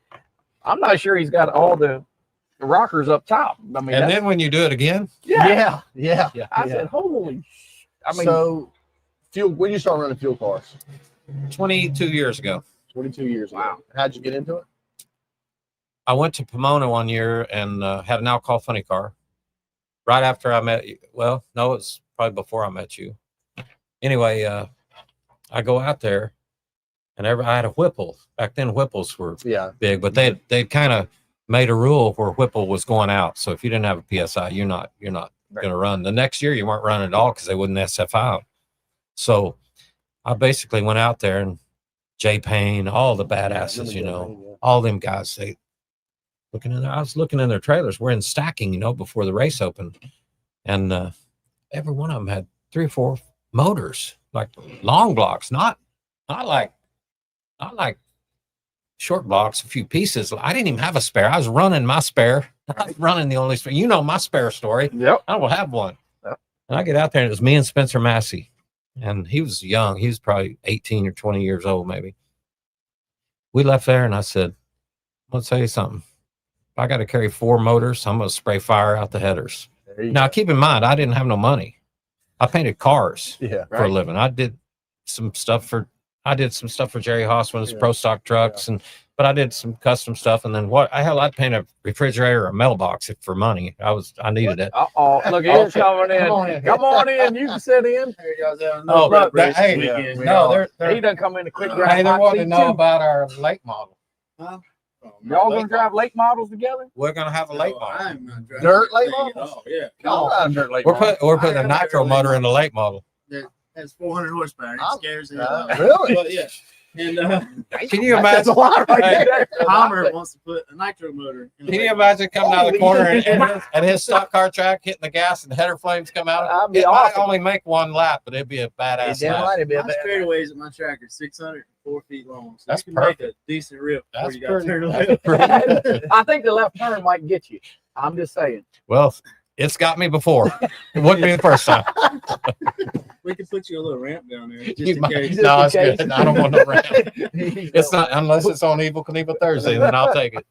I'm not sure he's got all the rockers up top. I mean, And then when you do it again, Yeah. I said, holy. I mean, so fuel. When you start running fuel cars? 22 years ago, 22 years. Wow. Ago. How'd you get into it? I went to Pomona one year and had an alcohol funny car. Right after I met you. Well, no, it's probably before I met you. Anyway, I go out there, and I had a Whipple. Back then, Whipples were Yeah. big, but they kind of made a rule where Whipple was going out. So if you didn't have a PSI, you're not going to run. The next year, you weren't running at all because they wouldn't SFI them. So I basically went out there, and Jay Payne, all the badasses, all them guys, I was looking in their trailers. We're in stacking, before the race opened. And every one of them had 3 or 4 motors, like long blocks, not like short blocks, a few pieces. I didn't even have a spare. I was running my spare. I was running the only spare. My spare story. yep. I don't have one. Yep. And I get out there, and it was me and Spencer Massey. And he was young. He was probably 18 or 20 years old, maybe. We left there, and I said, I'm going to tell you something. If I got to carry 4 motors, I'm going to spray fire out the headers. Now, keep in mind, I didn't have no money. I painted cars for a living. I did some stuff for Jerry Hossman's Pro Stock trucks, but I did some custom stuff. And then I'd paint a refrigerator or a mailbox for money. I needed it. Uh-oh. Look, he's coming in. Come on in. You can sit in. Oh, hey, He done come in to quick Hey, grab they hot want to seat, know too. about our late model. Y'all gonna drive lake models together? We're gonna have a late model. Dirt late models? Yeah. I'm dirt late. We're putting a nitro motor in the late model. Has 400 horsepower. It scares me. Really? But yeah. And Can you That's a imagine? lot right Hey, there. Palmer wants to put a nitro motor. In the Can you late imagine coming out of the corner Holy and his stock car track hitting the gas and header flames come out? That'd be It might awesome. only make one lap, but it'd be a badass Damn lap. right, it'd be a My bad- straightaways at my track are 604 feet long. So That's you can make perfect. a decent rip before That's you got to turn pretty- left. I think the left turn might get you. I'm just saying. Well, it's got me before. It wouldn't be the first time. We could put you a little ramp down there just You in might- case. No, it's in case. good. I don't want no ramp. It's not unless it's on Evil Knievel Thursday, then I'll take it.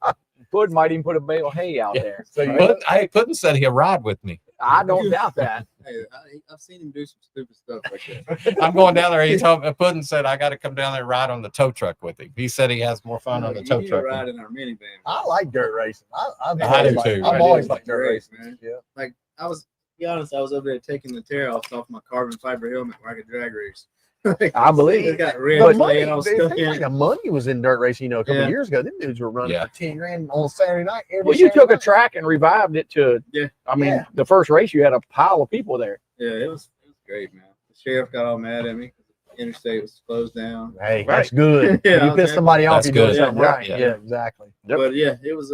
Puddin might even put a bale of hay out there. So you Puddin said he'll ride with me. I don't doubt that. Hey, I've seen him do some stupid stuff like that. I'm going down there. He told me, Puddin said I got to come down there and ride on the tow truck with him. He said he has more fun on the You tow need to truck. ride in our minivan. I like dirt racing. I've I do always too. I've I always do. liked dirt Race, racing. man. Yeah. I was, to be honest, I was over there taking the tear off my carbon fiber helmet where I could drag race. I believe It it. got The red money, and I was it stuck seems in like it. the money was in dirt racing. A couple Yeah. of years ago, them dudes were running Yeah. for 10 grand on Saturday night. Every Well, you Saturday took a night. track and revived it to. Yeah. I mean, Yeah. the first race you had a pile of people there. Yeah, it was great, man. The sheriff got all mad at me. The interstate was closed down. Hey, that's good. Yeah, you piss somebody off, That's you doing good. something Yeah. right. Yeah. Yeah, exactly. Yep. But yeah, it was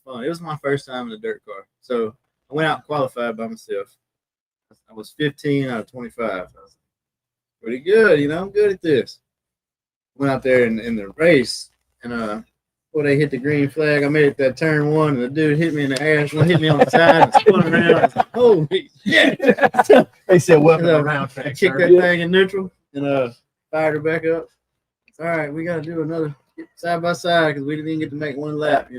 fun. It was my first time in a dirt car. So I went out and qualified by myself. I was 15 out of 25. I was pretty good, I'm good at this. Went out there in the race and they hit the green flag. I made it that turn 1 and the dude hit me in the ass and hit me on the side and spun around. I was like, holy shit. They said welcome Yeah. around. I kicked that thing in neutral and fired her back up. All right, we got to do another side by side because we didn't even get to make one lap,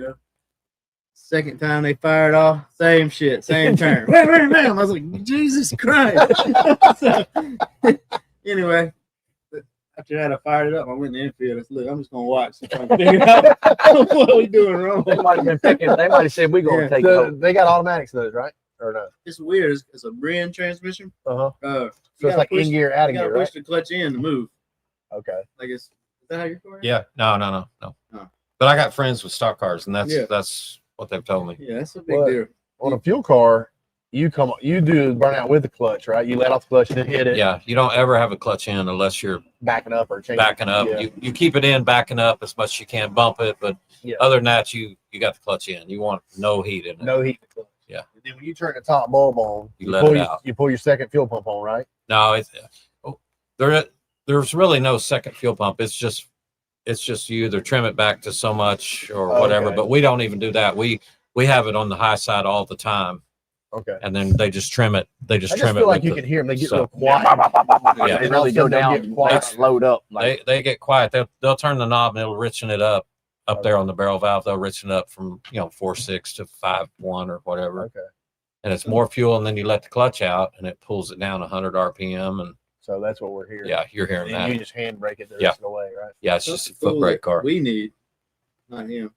Second time they fired off, same shit, same turn. Wham, wham. I was like, Jesus Christ. So, anyway, after I fired it up, I went in the infield. I said, look, I'm just going to watch and try to figure out what we doing wrong. They might have been picking. They might have said, "We're gonna Yeah. take it." They got automatics those, right? Or no? It's weird. It's a Brin transmission. Uh-huh. You So it's gotta like push- in gear, out of You got to gear, right? push the clutch in to move. Okay. Like is that how your car is? Yeah. No. Oh. But I got friends with stock cars, and Yeah. that's what they've told me. Yeah, that's a big What? deal. On a fuel car, you do burnout with the clutch, right? You let off the clutch and then hit it, Yeah. You don't ever have a clutch in unless you're backing up or changing. backing up. Yeah. You keep it in, backing up as much as you can, bump it. But Yeah. other than that, you got the clutch in. You want no heat in it. No heat in the clutch. Yeah. And then when you turn the top bulb on, You let it out. You pull your second fuel pump on, right? No, there's really no second fuel pump. It's just you either trim it back to so much or whatever. Okay. But we don't even do that. We have it on the high side all the time. Okay. and then they just trim it. They I just just trim it. feel like with you the- can hear them. They get so- real quiet. Yeah. They really go down, Get quiet. load up. Like, They get quiet. They'll turn the knob and it'll richen it up there on the barrel valve. They'll richen it up from 4.6 to 5.1 or whatever. Okay. And it's more fuel, and then you let the clutch out, and it pulls it down 100 RPM, and So that's what we're hearing. yeah, you're hearing And you that. just hand brake it the Yeah. rest of the way, right? Yeah, it's That's just a the foot tool brake that car. We need, not him.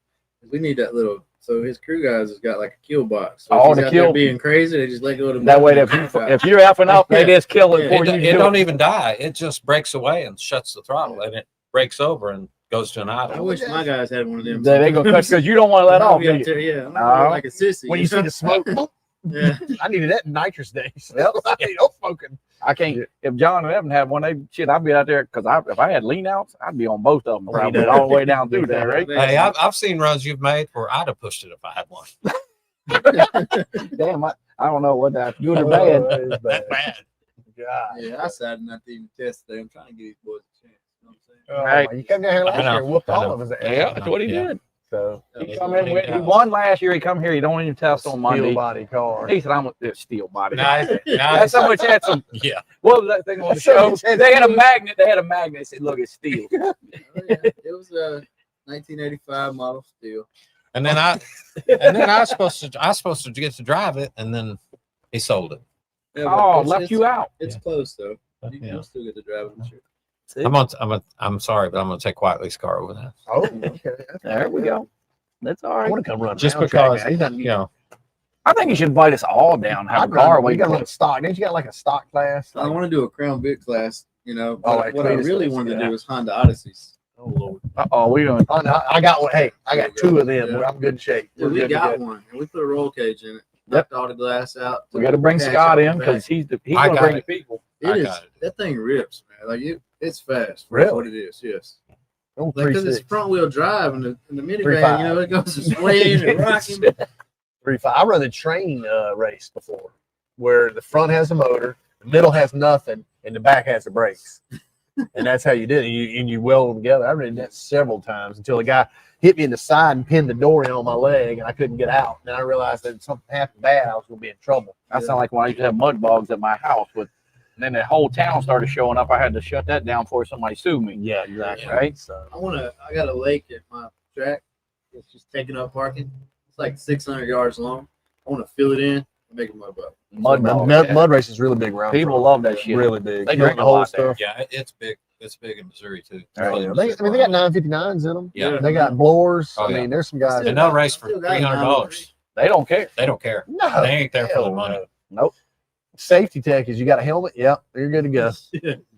We need that little. So his crew guys has got like a kill box. So Oh, if the he's out there kill- being crazy, they just let go of the that way, button if, and if you're effing up, they just kill it Yeah. before It, you it do don't it. even die. It just breaks away and shuts the throttle, and it breaks over and goes to an I idle. wish my guys had one of them. They gonna cut because you don't want to let off. I'll Do be up you? there, yeah, I'm No. like a sissy. When you see the smoke, Yeah. I needed that in nitrous days. Yep. I need no smoking. I can't. If John and Evan had one, I'd be out there because if I had lean outs, I'd be on both of them Oh, probably yeah. all the way down through there, right? Hey, I've seen runs you've made where I'd have pushed it if I had one. Damn, I don't know what that good or Oh, bad. that is That bad. bad. God. Yeah, I decided not to even test today. I'm trying to give these boys a chance. You know what I'm Oh, Hey. You came down here last I know. year and whooped I all know. of us. Yeah, that's what he Yeah. did. So saying? He come in, he won last year. He come here. He don't even test on steel Monday. body car. He said, "I'm with this steel body." Nice. That's how much had some. Yeah. What was that thing on the That's so show? much had They had a steel. magnet. They had a magnet. They said, "Look, it's steel." Oh, yeah. It was a 1985 model steel. And then I was supposed to get to drive it, and then he sold it. Yeah, but Oh, it's- left it's- you out. It's close though. Yeah. You'll still get to drive it. I'm sure. I'm sorry, but I'm gonna take Quietly's car over there. Oh, okay. That's There we go. That's all I right. want to come run Just round track because, now. He's not- I think you should invite us all down. Have I'd a car. run, we We got to run stock. Didn't you got like a stock class? I want to do a Crown Vic class. Oh, What, like what I Cletus really does, wanted to yeah. do was Honda Odysseys. Oh Lord. Oh, we doing. Oh, no, I got one. Hey, I got two of them. Yeah. I'm good shape. Yeah, We're we good to got go. one, and we put a roll cage in it. Yep. Knocked all the glass out. We got to bring Patch Scott out the in back. because he's I gonna got bring it. the people. It I is got it. that thing rips, man. Like it's fast. Really? That's what it is. Yes. Oh, Like because it's 3.6. front wheel drive and the minivan, 3.5. it goes swaying and rocking. 3.5. I run the train race before, where the front has a motor, the middle has nothing, and the back has the brakes. And that's how you did it. And you weld them together. I ran that several times until the guy hit me in the side and pinned the door in on my leg, and I couldn't get out. And I realized that if something happened bad, I was going to be in trouble. I sound like when I used to have mud bogs at my house and then the whole town started showing up. I had to shut that down before somebody sued me. Yeah, exactly. Right? So I got a lake at my track. It's just taking up parking. It's like 600 yards long. I want to fill it in and make a mud boat. Mud bogs. mud race is really big around. People love that shit. Really big. They You know, drink the a whole lot there. stuff. Yeah, it's big. It's big in Missouri too. Right. Yeah, they got 959s in them. Yeah. They got blowers. Oh, I mean, yeah. there's some guys. And they'll race for Still got $300. They don't care. They don't care. No, They ain't there for the hell money. no. Nope. Safety tech is you got a helmet. Yep, you're good to go.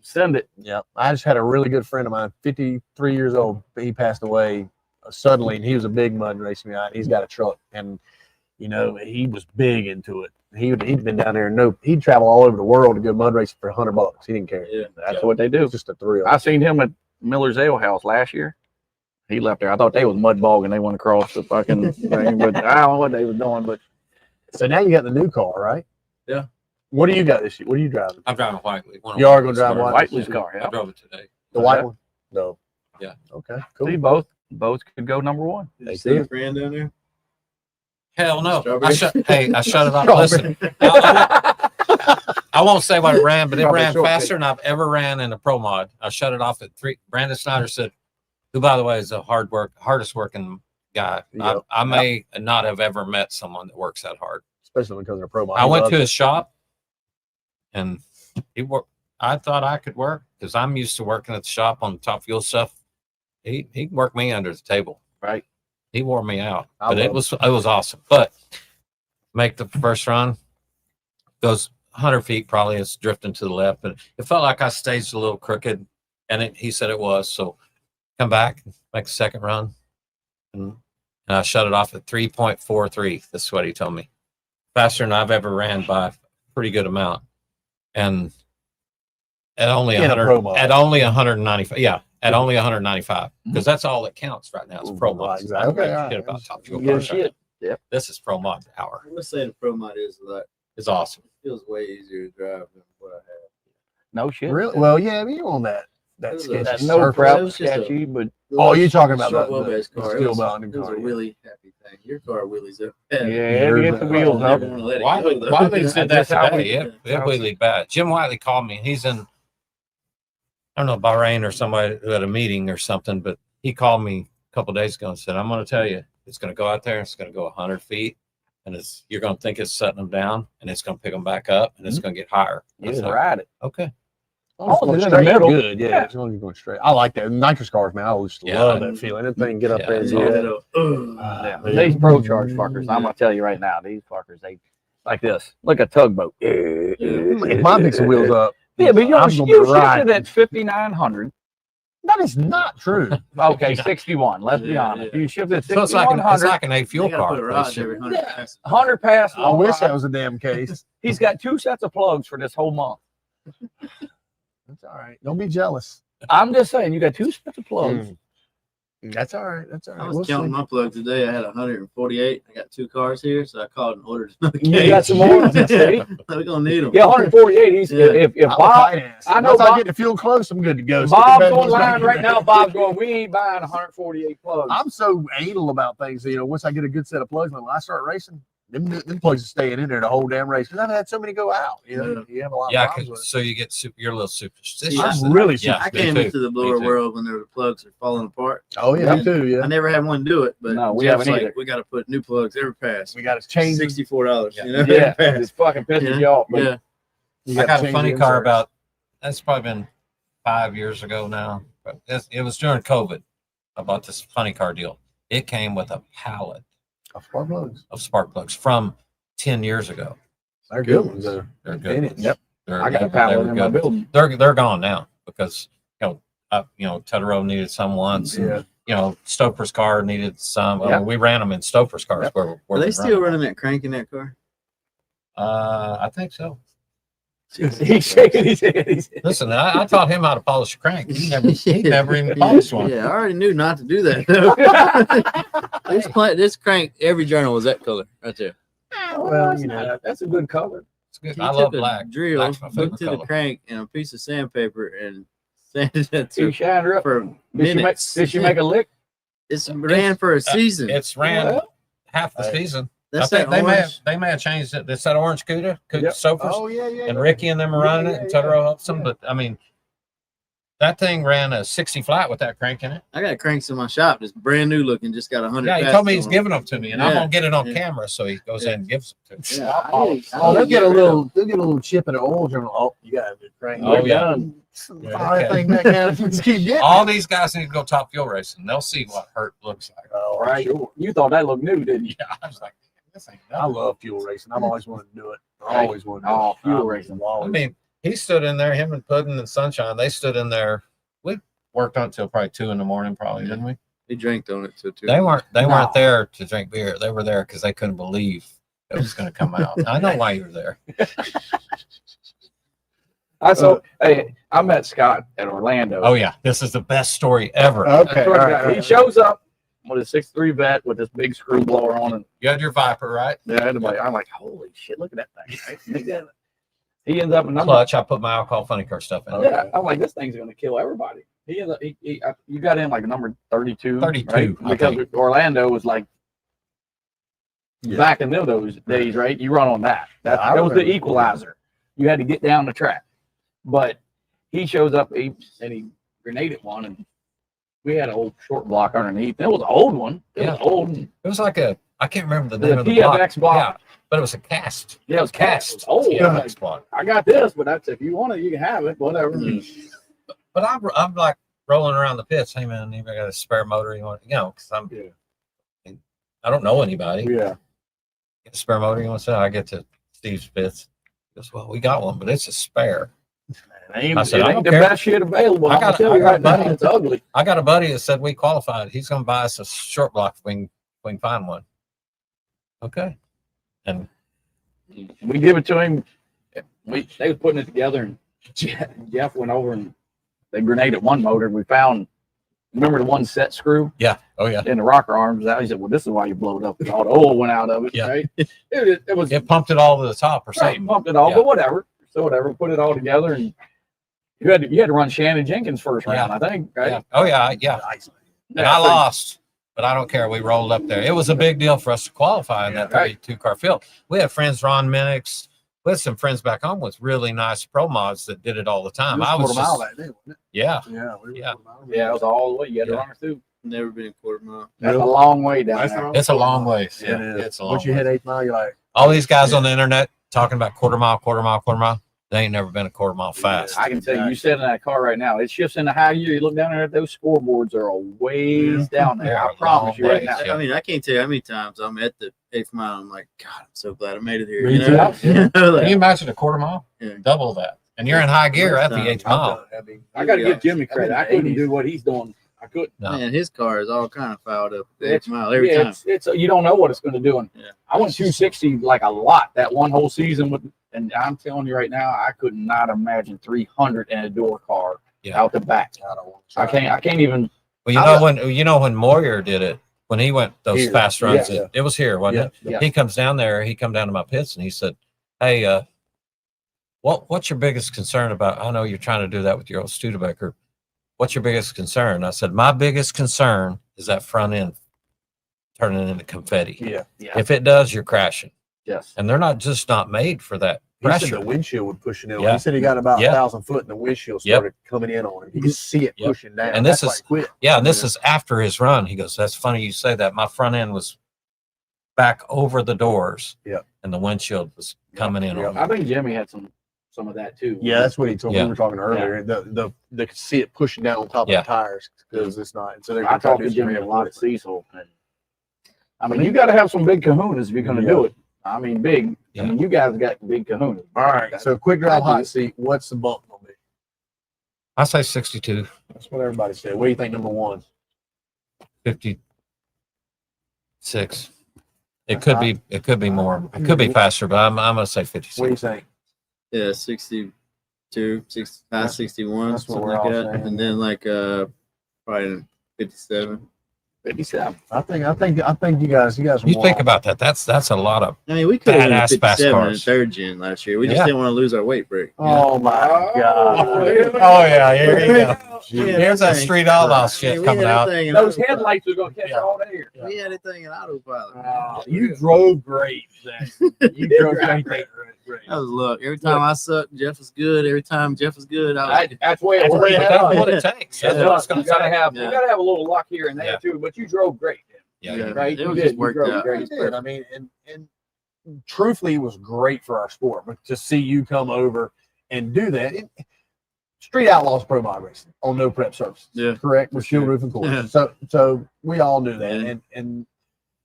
Send it. Yep. I just had a really good friend of mine, 53 years old. He passed away suddenly, and he was a big mud racing guy. He's got a truck, and you know he was big into it. He'd been down there. He'd travel all over the world to go mud racing for $100. He didn't care. Yeah. That's what they do. It's just a thrill. I seen him at Miller's Ale House last year. He left there. I thought they was mud bogging. They went across the fucking thing, but I don't know what they was doing. But So now you got the new car, right? Yeah. What do you got this year? What are you driving? I'm driving Whiteley. One of You are my gonna drive cars. Whiteley's car, I yeah. drove it today. The white one? No. Yeah. Okay. See, Cool. both could go number one. Did you They see do. your friend down there? Hell no. Strawberry? I shut it off. Listen, I won't say what it ran, but it Probably ran short faster than I've ever ran in a pro mod. I shut it off at 3. Brandon Snyder said, who by the way is the hardest working guy. Yep. I may not have ever met someone that works that hard. Especially because of the pro. I went to his shop and he worked. I thought I could work because I'm used to working at the shop on top fuel stuff. He worked me under the table. Right. He wore me out, I but it was awesome. But make the first run, goes 100 feet, probably it's drifting to the left, but it felt like I staged a little crooked, and he said it was. So come back, make the second run, and I shut it off at 3.43. That's what he told me. Faster than I've ever ran by a pretty good amount, and at only In a 100, pro mod. at only 195. Yeah. At only 195, because that's all that counts right now. Is pro mod. Exactly. I don't give Okay, a all shit right. about top fuel Yeah, cars right shit. now. Yep. This is pro mod power. I'm gonna say the Pro Mod is like It's awesome. feels way easier to drive than what I had. No shit. Really? Well, yeah, you on that. That's It was a- sketchy. No surface. prep It was just a- sketchy, but Oh, you're talking about Short the wheelbase car. steel It was bounding a car. really happy thing. Your car wheelies up. yeah, if you get the wheels up. Wiley's did that That's how today. It wheelie bad. Jim Wiley called me. He's in, I don't know, Bahrain or somebody at a meeting or something, but he called me a couple days ago and said, I'm going to tell you, it's going to go out there. It's going to go 100 feet. And you're going to think it's setting them down, and it's going to pick them back up, and it's going to get higher. You I just said, ride it. okay. Oh, it's in the straight, middle. Good, yeah. As long as you're going straight. I like that. Nitrous cars, man. I used to Yeah. love that feeling. That thing get up Yeah, there and it's do awesome. that. Yeah. These pro charge fuckers, I'm gonna tell you right now, these fuckers, they like this, like a tugboat. If my mix of wheels up, Yeah, but you I'm gonna be shifted riding. at 5,900. That is not true. Okay, 61. Let's be Yeah, honest. yeah. You shifted at So it's like an 6,100. A fuel They gotta car. put a They rod should- every 100 Yeah. passes. 100 pass. I wish that was a damn case. He's got 2 sets of plugs for this whole month. That's all right. Don't be jealous. I'm just saying, you got 2 sets of plugs. That's all right. That's all right. I was We'll counting see. my plugs today. I had 148. I got 2 cars here, so I called and ordered another You case. got some more? See? We're gonna need them. Yeah, 148. He's Yeah. if I'm a Bob, tight ass. I know Once I Bob- get the fuel close, I'm good to go. Bob's Stick it back online in. right now. Bob's going, we ain't buying 148 plugs. I'm so anal about things. You know, once I get a good set of plugs, when I start racing, them plugs are staying in there the whole damn race. Because I've had so many go out. You know, you have a lot Yeah, of problems with it. so you get you're a little superstitious. I'm really Yeah, I me came too. into the Me blower too. world when the plugs are falling apart. Oh yeah, me too. Yeah, I never had one do it, but No, we Jeff's haven't like, either. we got to put new plugs every pass. we got to change. $64. Yeah. You know, Yeah, every pass. it's fucking pissing Yeah. you off. But Yeah. You I gotta got a change funny the car inserts. about, that's probably been 5 years ago now. But it was during COVID. I bought this funny car deal. It came with a pallet Spark plugs. of spark plugs from 10 years ago. They're good ones. Though. They're good. Vintage. Yep. They're, I got a they pallet were in my good. building. They're gone now because Tedero needed some once. And, Yeah. Stoper's car needed some. Yeah. We ran them in Stoper's cars. Yep. Where Are they we still run. running that crank in that car? I think so. He's shaking his head. Listen, I taught him how to polish a crank. He never even polished one. Yeah, I already knew not to do that. This crank, every journal was that color right there. Well, you know. that's a good color. It's good. He I took love a black. drill, Black's my favorite hooked to the color. crank, and a piece of sandpaper, and sanded that He through shined her up. for Did she make, minutes. did she make a lick? It's ran for a season. It's ran Well, half the Hey. season. That's I think that orange. they may have changed it. It's that orange Cuda, Yep. Stoper's, Oh yeah, yeah. and Ricky and them are running it, and Yeah, Tedero helps them. yeah. But I mean, that thing ran a 60 flat with that crank in it. I got cranks in my shop, just brand new looking, just got 100. Yeah, he told me he's giving them to me, and I'm Yeah. gonna get it on Yeah. camera. So he goes in and gives them to me. Yeah, Oh, they'll get a little chip in the oil journal. Oh, you got a good crank. Oh, yeah. Done. Fire that thing back down if you just keep getting. All these guys need to go top fuel racing. They'll see what hurt looks like. Oh, right. sure. You thought that looked new, didn't you? Yeah, I was like, this ain't I nothing. love fuel racing. I've always wanted to do it. Right. Always wanted to do it. Oh, fuel I've racing. I always- mean, he stood in there, him and Puddin and Sunshine, they stood in there. We worked on till probably 2 a.m, probably, didn't we? He drank on it too. They weren't No. there to drink beer. They were there because they couldn't believe it was going to come out. I know why you're there. Hey, I met Scott at Orlando. Oh yeah, this is the best story ever. Okay. That's what all I got. right. He shows up with a 6'3" vet with this big screw blower on it. You had your Viper, right? Yeah, everybody, I'm like, holy shit, look at that thing. Right? He ends up in number. Clutch. I put my alcohol funny car stuff in. Yeah, I'm like, this thing's gonna kill everybody. He ends up, you got in like a number 32. 32, right? I Because think. Orlando was like Yeah. back in those days, right? You run on that. That I was the remember. equalizer. You had to get down the track. But he shows up and he grenaded one, and we had an old short block underneath. It was an old one. It was old. It was like I can't remember the The name of the block. PFX block. Yeah, but it was a cast. Yeah, it was cast. It was old. PFX block. I got this, but that's if you want it, you can have it. Whatever. But I'm like rolling around the pits. Hey man, anybody got a spare motor? You want? Because I don't know anybody. Yeah. Get a spare motor you want to sell? I get to Steve's pits. He goes, well, we got one, but it's a spare. It I said, ain't I don't the care. best shit available. I I'm got- gonna tell I you got right now, money. it's ugly. I got a buddy that said we qualified. He's going to buy us a short block if we can find one. Okay. And We give it to him. They was putting it together, and Jeff went over and they grenaded one motor. We found, remember the one set screw yeah, oh yeah, in the rocker arms? He said, well, this is why you blow it up. All the oil went out of it. Yeah. Right? It was it pumped it all to the top or right, something. pumped it all, Yeah. but whatever. So whatever, put it all together, and You had to run Shannon Jenkins first round, I think, right? Yeah. Oh yeah, yeah. And I lost, but I don't care. We rolled up there. It was a big deal for us to qualify in that 32-car field. We had friends, Ron Minix. We had some friends back home with really nice pro mods that did it all the time. I was just, yeah. Yeah, it was all the way. You had to run her through. Never been a quarter mile. That's a long way down there. It's a long ways. Yeah, Yeah, it's a long Once you ways. hit 8 mile, you're like, All these guys on the internet talking about quarter mile. They ain't never been a quarter mile fast. I can tell you, you sit in that car right now. It shifts into high gear. You look down there at those scoreboards are a ways down there. I promise you right now. I mean, I can't tell you how many times I'm at the 8th mile. I'm like, God, I'm so glad I made it here. Me You know? too. You know, Can like, you imagine a quarter mile? Yeah. Double that. And you're in high gear at the 8th mile. I got to give Jimmy credit. I couldn't do what he's doing. I couldn't. No. Man, his car is all kind of fouled up. The It's- 8th mile every Yeah, time. it's you don't know what it's going to do. And Yeah. I went 260 like a lot that one whole season with, and I'm telling you right now, I could not imagine 300 in a door car Yeah. out the back. I can't even. Well, you know when Moyer did it, when he went those Here. fast runs, Yeah. it was here, wasn't it? Yeah. He comes down there, he come down to my pits and he said, "Hey, what's your biggest concern about? I know you're trying to do that with your old Studebaker. What's your biggest concern?" I said, "My biggest concern is that front end turning into confetti. Yeah. If it does, you're crashing." Yes. And they're not made for that He said pressure. the windshield would push it in. Yeah. He said he got about Yeah. 1,000 foot and the windshield Yep. started coming in on him. You could see it Yep. pushing down. And this That's is- why he quit. Yeah, and this is after his run. He goes, "That's funny you say that. My front end was back over the doors, Yep. and the windshield was coming in on me." I think Jimmy had some of that too. Yeah, that's what he told me. Yeah. We were talking earlier. They could see it pushing down on top Yeah. of the tires because it's not. So they're I gonna try talked to do some Jimmy a lot at reinforcement. Cecil. And I mean, you got to have some big kahunas if you're going to do it. I mean, big. Yeah. I mean, you guys got big kahunas. All right. So quick drive I do. hot seat. What's the bump gonna be? I say 62, That's what everybody said. What do you think? Number one. 56. It could be more. It could be faster, but I'm gonna say What do you 56. think? Yeah, 62, 60, high 61, That's what something we're like all that. saying. And then like probably 57. 57. I think you guys. Are You more think off. about that. That's a lot of. I mean, we could have been Badass fast 57 in cars. third gen last year. We just Yeah. didn't want to lose our weight break. you know? Oh my god. yeah, here you go. Yeah, Here's that thing. street outlaw Hey, shit we coming had out. that thing in Those autopilot. headlights are going to catch Yeah. all day here. We had a thing in autopilot. You drove great. Zach. You drove great. That was luck. Every time I sucked, Jeff was good. Every time Jeff was good, I was. That's where it That's works. where it That's happens. what it takes. That's Yeah. what it's gonna You gotta take. have Yeah. you gotta have a little luck here and there Yeah. too. But you drove great. Yeah, Yeah. yeah. Right? It You was did. just You worked drove out. great. You did. I mean, and truthfully, it was great for our sport. But to see you come over and do that, Street Outlaws Pro Mod Racing on no prep surface. Yeah. Correct. With shield roof and Yeah. course. So we all knew that. Yeah. And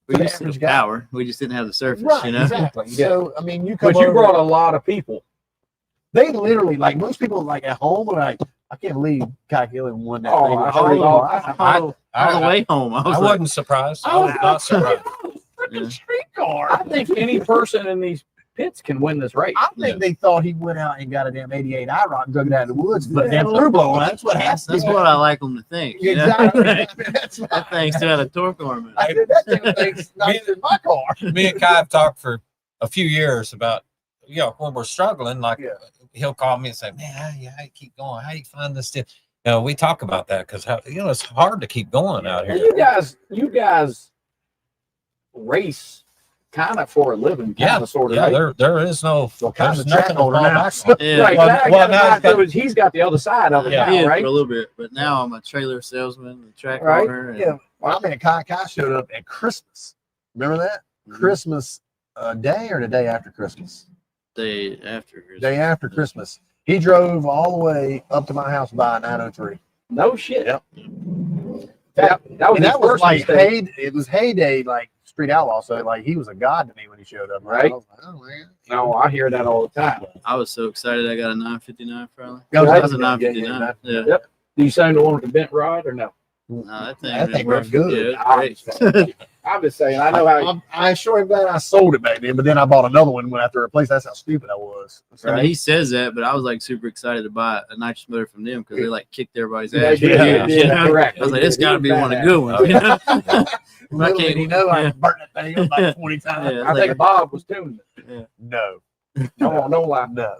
We the used to average the guy- power. We just didn't have the surface, right, you know? exactly. Yeah. So I mean, you come But you over, brought a lot of people. they literally like most people like at home are like, I can't believe Kye Kelley won that Oh, thing. I Like, heard it all. All the way home. I was I like, wasn't surprised. I I was not surprised. Yeah. I think any person in these pits can win this race. I think they thought he went out and got a damn 88 IROC and drug it out of the woods, but damn turbo. That's what that's happened. what I like them to think. you know? Exactly. That's what That thing still had a torque arm. I said, that damn thing's nicer than my car. Me and Kai have talked for a few years about, when we're struggling, like Yeah. he'll call me and say, "Man, how you keep going? How you find this stuff?" We talk about that because it's hard to keep going out Well, here. you guys race kind of for a living, kind of sort of. Yeah, right? there is no, Well, kind there's of nothing track to holder fall now. back on. Yeah. Right. Well, now, well, now it's got- he's got the other side of it Yeah. I did now, right? for a little bit, but now I'm a trailer salesman, a track Right. owner. And Yeah. Well, I mean, Kye showed up at Christmas. Remember that? Christmas day or the day after Christmas? Day after. Day after Christmas. He drove all the way up to my house by 903. No shit. Yep. That was And his that was first like mistake. it was heyday, like Street Outlaw. So like he was a god to me when he showed up. Right. I was like, oh man. No, I hear that all the time. I was so excited I got a 959 finally. Yeah, That was a yeah, 959. yeah, Yeah. Do you send the one with the bent rod or no? No, that thing, That just thing was worked. good. Yeah, it was great. I'm just saying. I know how. I sure am glad I sold it back then, but then I bought another one when I had to replace. That's how stupid I was. I mean, he says that, but I was like super excited to buy a nitrous motor from them because they like kicked everybody's Yeah, ass. yeah, You know? correct. I was like, this got to be one of the Badass. good ones. You know? Little did he know I yeah. burnt that thing up like 20 times. Yeah. I think Bob was tuning it. No, No lie. no.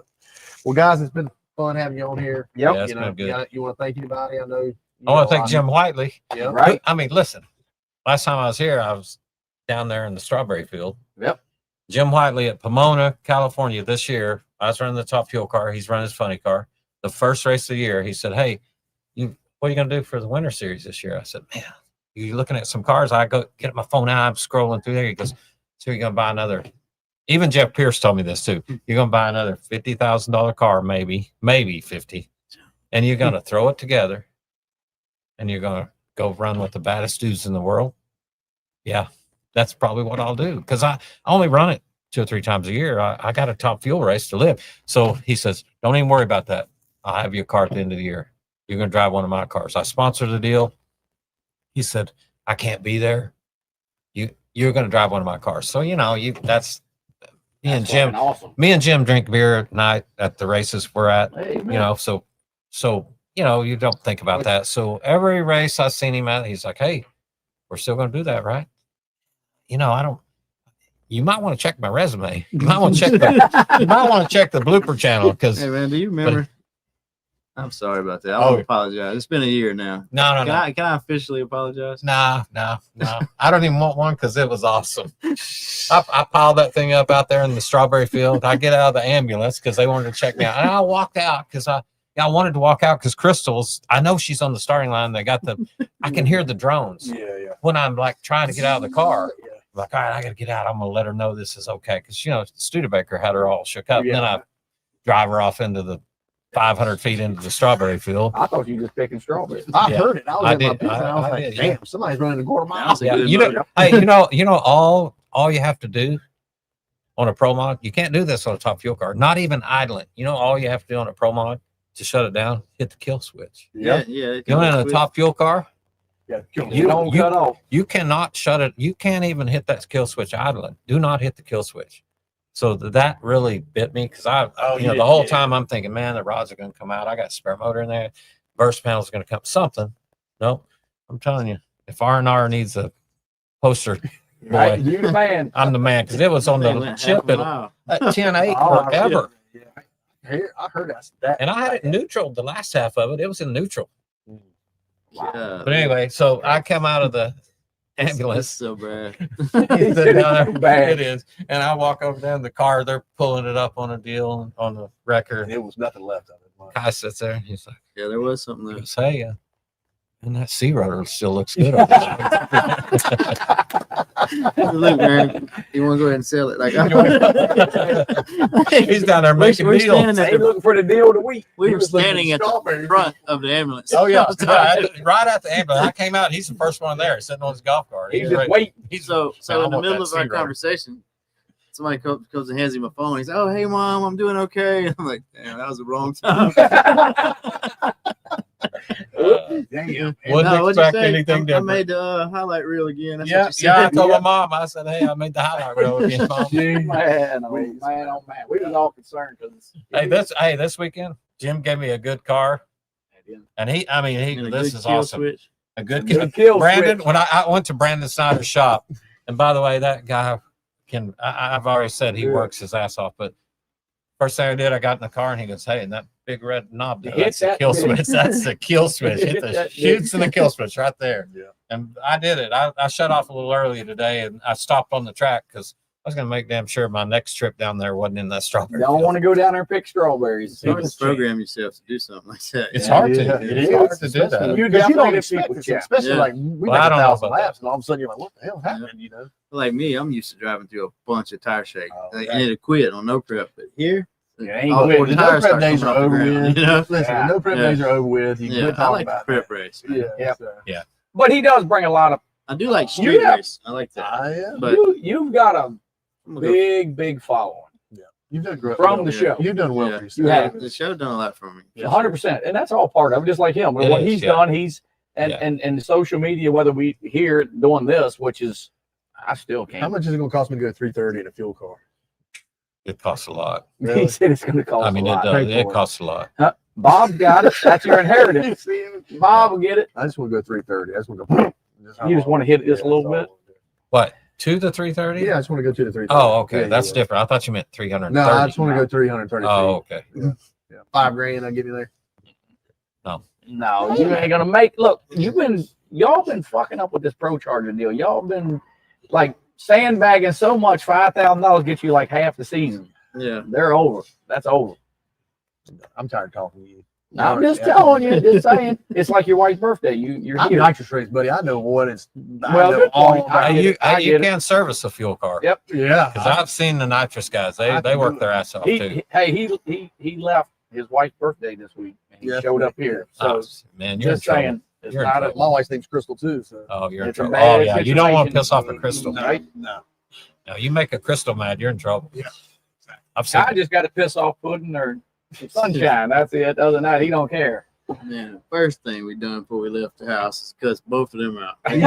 Well, guys, it's been fun having you on here. Yep. Yeah, it's You know, been good. you want to thank anybody? I know. You I want know to thank a lot. Jim Whiteley. Yeah. Right. I mean, listen, last time I was here, I was down there in the strawberry field. Yep. Jim Whiteley at Pomona, California this year. I was running the top fuel car. He's running his funny car. The first race of the year, he said, "Hey, what are you going to do for the winter series this year?" I said, "Man, you looking at some cars?" I go get my phone out. I'm scrolling through there. He goes, "So you're going to buy another?" Even Jeff Pierce told me this too. You're going to buy another $50,000 car, maybe 50, and you're going to throw it together, and you're going to go run with the baddest dudes in the world. Yeah, that's probably what I'll do, because I only run it 2 or 3 times a year. I got a top fuel race to live. So he says, "Don't even worry about that. I'll have your car at the end of the year. You're going to drive one of my cars." I sponsored the deal. He said, "I can't be there. You're going to drive one of my cars." So, that's me and Jim. Fucking awesome. Me and Jim drink beer at night at the races we're at. Hey, man. So you don't think about that. So every race I've seen him at, he's like, "Hey, we're still going to do that, right?" I don't. You might want to check my resume. You might want to check the blooper channel, because Hey man, do you remember? I'm sorry about that. I Oh. want to apologize. It's been a year now. no. Can I officially apologize? No. I don't even want one, because it was awesome. I piled that thing up out there in the strawberry field. I get out of the ambulance because they wanted to check me out, and I walked out because I wanted to walk out because Crystal's. I know she's on the starting line. They got I can hear the drones Yeah. when I'm like trying to get out of the car. Yeah. I'm like, all right, I got to get out. I'm gonna let her know this is okay, because Studebaker had her all shook up. Yeah. And then I drive her off into the 500 feet into the strawberry field. I thought you were just picking strawberries. I Yeah. heard it. I was I in my did. business. I was I like, did, damn, yeah. somebody's running a quarter mile. That's a good You motor. hey, all you have to do on a pro mod, you can't do this on a top fuel car, not even idling. All you have to do on a pro mod to shut it down, hit the kill switch. Yeah. You know, in a top fuel car, You don't cut off. you cannot shut it. You can't even hit that kill switch idling. Do not hit the kill switch. So that really bit me, because the whole time I'm thinking, man, the rods are going to come out. I got a spare motor in there. Burst panel's going to come. Something. No, I'm telling you, if R&R needs a poster, Right? boy, You the man. I'm the man, because it was on They the went chip half a at mile. 10.8 Oh, forever. I heard that. And I had it neutral the last half of it. It was in neutral. Yeah. But anyway, so I come out of the It's ambulance. so bad. He's sitting down there. Bad. It is. And I walk over there in the car. They're pulling it up on a deal on the wrecker. And it was nothing left of it. Guy sits there. And he's like, Yeah, there was something he there. goes, "Hey, and that sea rudder still looks good." over there." Look, man, you want to go ahead and sell it? Like, He's down there making we're deals. standing at They the, looking for the deal of the week. we were standing at the front of the ambulance. Oh yeah, right at the ambulance. I came out. He's the first one there, sitting on his golf cart. He's just waiting. He's So I in the want middle that of sea our rudder. conversation, somebody comes and hands him a phone. He's like, "Oh, hey, mom, I'm doing okay." I'm like, "Damn, that was the wrong time." Damn. Wouldn't No, what'd you expect say? anything I different. made the highlight reel again. That's Yeah, what you yeah. I said. told my mom. I said, "Hey, I made the highlight reel again, Mom." Man, oh man. We was all concerned because This weekend, Jim gave me a good car, and And a this good is kill awesome. switch. A good Good kill. kill Brandon, switch. when I went to Brandon Snyder's shop, and by the way, that guy I've already said he Yeah. works his ass off, but first thing I did, I got in the car and he goes, "Hey, and that big red knob, there, Hit that's the that kill thing. switch. That's the kill switch. Hit Hit the that shoots and the kill switch right there." Yeah. And I did it. I shut off a little early today, and I stopped on the track because I was going to make damn sure my next trip down there wasn't in that strawberry don't field. want to go down there and pick strawberries. It's hard to program yourself to do something like that. It's Yeah, hard yeah, to. it It's is. hard to do that. You Because you definitely don't get expect people it, check. especially Yeah. like we Well, I make don't know 1,000 about that. laps, and all of a sudden you're like, "What the hell happened?" You know? Like me, I'm used to driving through a bunch of tire shake, Oh, like, right. and it'll quit on no prep. But here, Yeah, ain't all quit. four The tires no prep start days coming are off the over ground, with. you know? Listen, Yeah. the no prep Yeah. days are over with. You Yeah, quit I talking like the about prep that. race. man. Yeah. Yep. So- But he does bring a lot of. I do like street Yeah. race. I like that. Yeah. But You've got a I'm gonna go- big following You've done great. from the Yeah. show. You've done well yeah, for yourself. You have. The show done a lot for me. 100%, and that's all part of it. Just like him, It what is, he's yeah. done, he's and Yeah. and social media. Whether we hear doing this, which is, I still How can't. much is it going to cost me to go 330 in a fuel car? It costs a lot. He said it's going to cost I mean, a it lot. does. Pay It for it. costs a lot. Bob got it. That's your inheritance. Bob will get it. I just want to go 330. I just want to go. You just want to hit it just a little bit. What? 2 to 330? Yeah, I just want to go 2 to 330. Oh, okay. Yeah, That's yeah. different. I thought you meant 330. No, I just want to go 330. Oh, okay. $5,000 I'll give you there. No, you ain't gonna make. Look, y'all been fucking up with this Pro Charger deal. Y'all been like sandbagging so much. $5,000 gets you like half the season. Yeah. They're over. That's over. I'm tired of talking to you. I'm just telling you, just saying. It's like your wife's birthday. You're I'm here. nitrous race, buddy. I know what it's. I Well, know good all point. about I it. get it. I You get it. can service a fuel car. Yep. Yeah. Because I've seen the nitrous guys. I They can work do their ass off too. He left his wife's birthday this week, and he Yes, showed up here. So Oh, man, you're in just trouble. saying, it's You're in not a trouble. My wife's name's Crystal too. So Oh, you're in It's a trouble. bad Oh, yeah. You don't want to situation. piss off a crystal. right. no. No, you make a crystal mad, you're in trouble. Yeah. I've seen I just got to piss off Puddin' or Sunshine. That's it. Other than that, he don't care. Man, the first thing we done before we left the house is cuss both of them out. It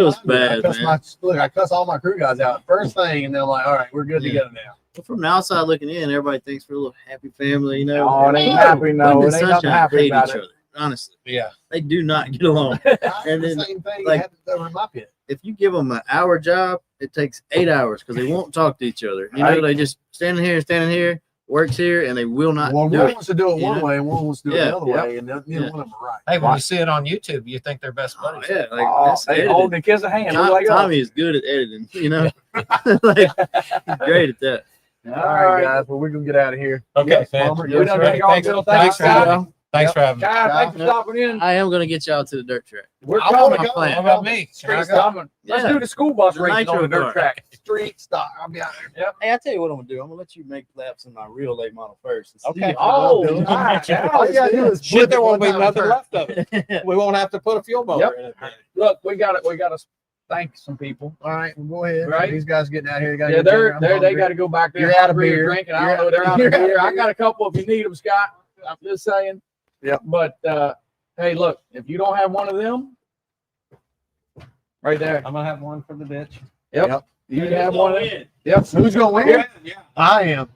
was bad, man. I cuss all my crew guys out first thing, and they're like, "All right, we're good Yeah. together now." But from the outside looking in, everybody thinks we're a little happy family, you know. Oh, it ain't happy, no. Puddin' It and ain't nothing Sunshine happy hate about each it. other. Honestly, Yeah. they do not get along. And then, the same thing like- happened over in my pit. If you give them an hour job, it takes 8 hours because they won't talk to each other. You know, Right. they just standing here, works here, and they will not One do it. wants to do it You one know? way, and one wants to do it Yeah. the other way, and neither Yeah. one of them are right. Hey, when you see it on YouTube, you think they're best Oh, buddies. yeah, like Oh, that's they edited. holding a kiss of hand. Look like Tommy is good at editing, you know. Like, he's great at that. All All right, right, guys. Well, we're gonna get out of here. Okay, Yes, man. Palmer, We yes, done sir. got y'all Thanks- built. thanks Thanks, for having guys. me. Thanks for having me. Guys, thanks for stopping in. I am gonna get y'all to the dirt track. We're I wanna coming. go. plan. How about me? Street's Can I go? coming. Let's Yeah. do the school bus The racing on the nitro dirt car. track. Street stop. I'll be out there. Hey, I tell you what I'm gonna do. I'm gonna let you make laps in my real late model first. Okay. Oh, All nice. you gotta do is Shit, flip there it won't one be time nothing and turn. left of it. We won't have to put a fuel motor in it. Look, we got to thank some people. All right, well, go ahead. Right. These guys getting out here. They gotta Yeah, get dinner. I'm they hungry. got to go back there. You're out of hungry or beer. Drinking. I You're don't know. They're out you're of out of beer. I beer. got a couple if you need them, Scott. I'm just saying. Yep. But hey, look, if you don't have one of them, right there, I'm going to have one for the ditch. you can have one of them. Yep. Who's gonna win? I am.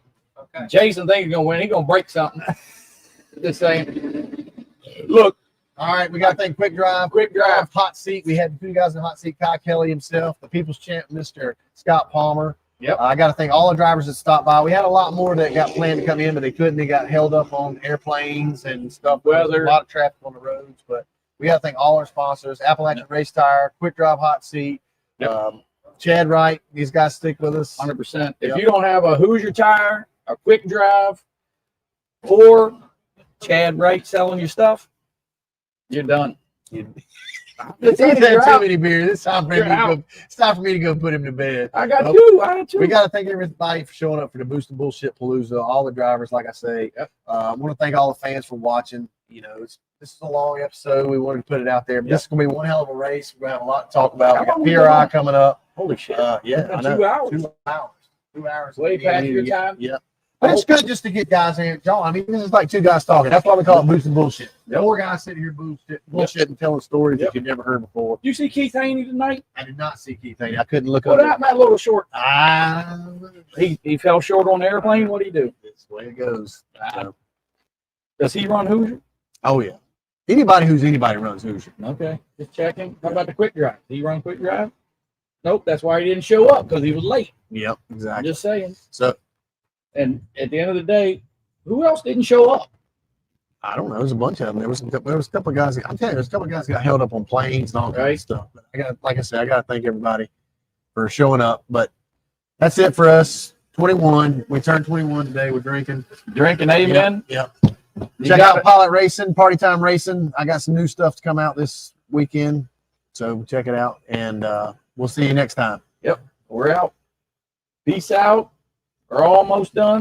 Okay. Jason thinks he's gonna win. He's gonna break something. Just saying. Look, All right, we got to thank Quick Drive, Hot Seat. We had two guys in Hot Seat, Kye Kelley himself, the People's Champ, Mr. Scott Palmer. Yep. I got to thank all the drivers that stopped by. We had a lot more that got planned to come in, but they couldn't. They got held up on airplanes and stuff. There was Weather. a lot of traffic on the roads, but we got to thank all our sponsors: Appalachian Race Tire, Quick Drive Hot Seat, Yep. Chad Wright. These guys stick with us. 100%. If Yep. you don't have a Hoosier Tire, a Quick Drive, or Chad Wright selling your stuff, you're done. He's had too many beers. It's time for You're me to out. go. It's time for me to go put him to bed. I got Nope. two. I had two. We got to thank everybody for showing up for the Boost and Bullshit Palooza. All the drivers, like I say. Yep. I want to thank all the fans for watching. You know, this is a long episode. We wanted to put it out there. But Yep. This is going to be one hell of a race. We're going to have a lot to talk about. How We got long we PRI been coming up. Holy shit. Yeah, I know. 2 hours. 2 hours. 2 hours. Way past your time. Yeah. But it's good just to get guys in. John, I mean, this is like two guys talking. That's why we call it Boost and Bullshit. Yep. More guys sitting here bullshit and telling stories Yep. that you've never heard before. Did you see Keith Haney tonight? I did not see Keith Haney. I couldn't look What up. happened to that little short? Ah, He fell short on the airplane. What did he do? that's the way it goes. So, Does he run Hoosier? oh yeah. Anybody who's anybody runs Hoosier. Okay, just checking. How about the Quick Drive? Did he run Quick Drive? Nope, that's why he didn't show up, because he was late. Yep, I'm exactly. just saying. So And at the end of the day, who else didn't show up? I don't know. There's a bunch of them. There was a couple of guys. I'm telling you, there's a couple of guys that got held up on planes and all kinds Right. of stuff. But like I said, I got to thank everybody for showing up. But that's it for us. 21. We turned 21 today. We're drinking. Drinking, amen. Yep. You Check got out it. Pilot Racing, Party Time Racing. I got some new stuff to come out this weekend. So check it out. And we'll see you next time. We're out. Peace out. We're almost done.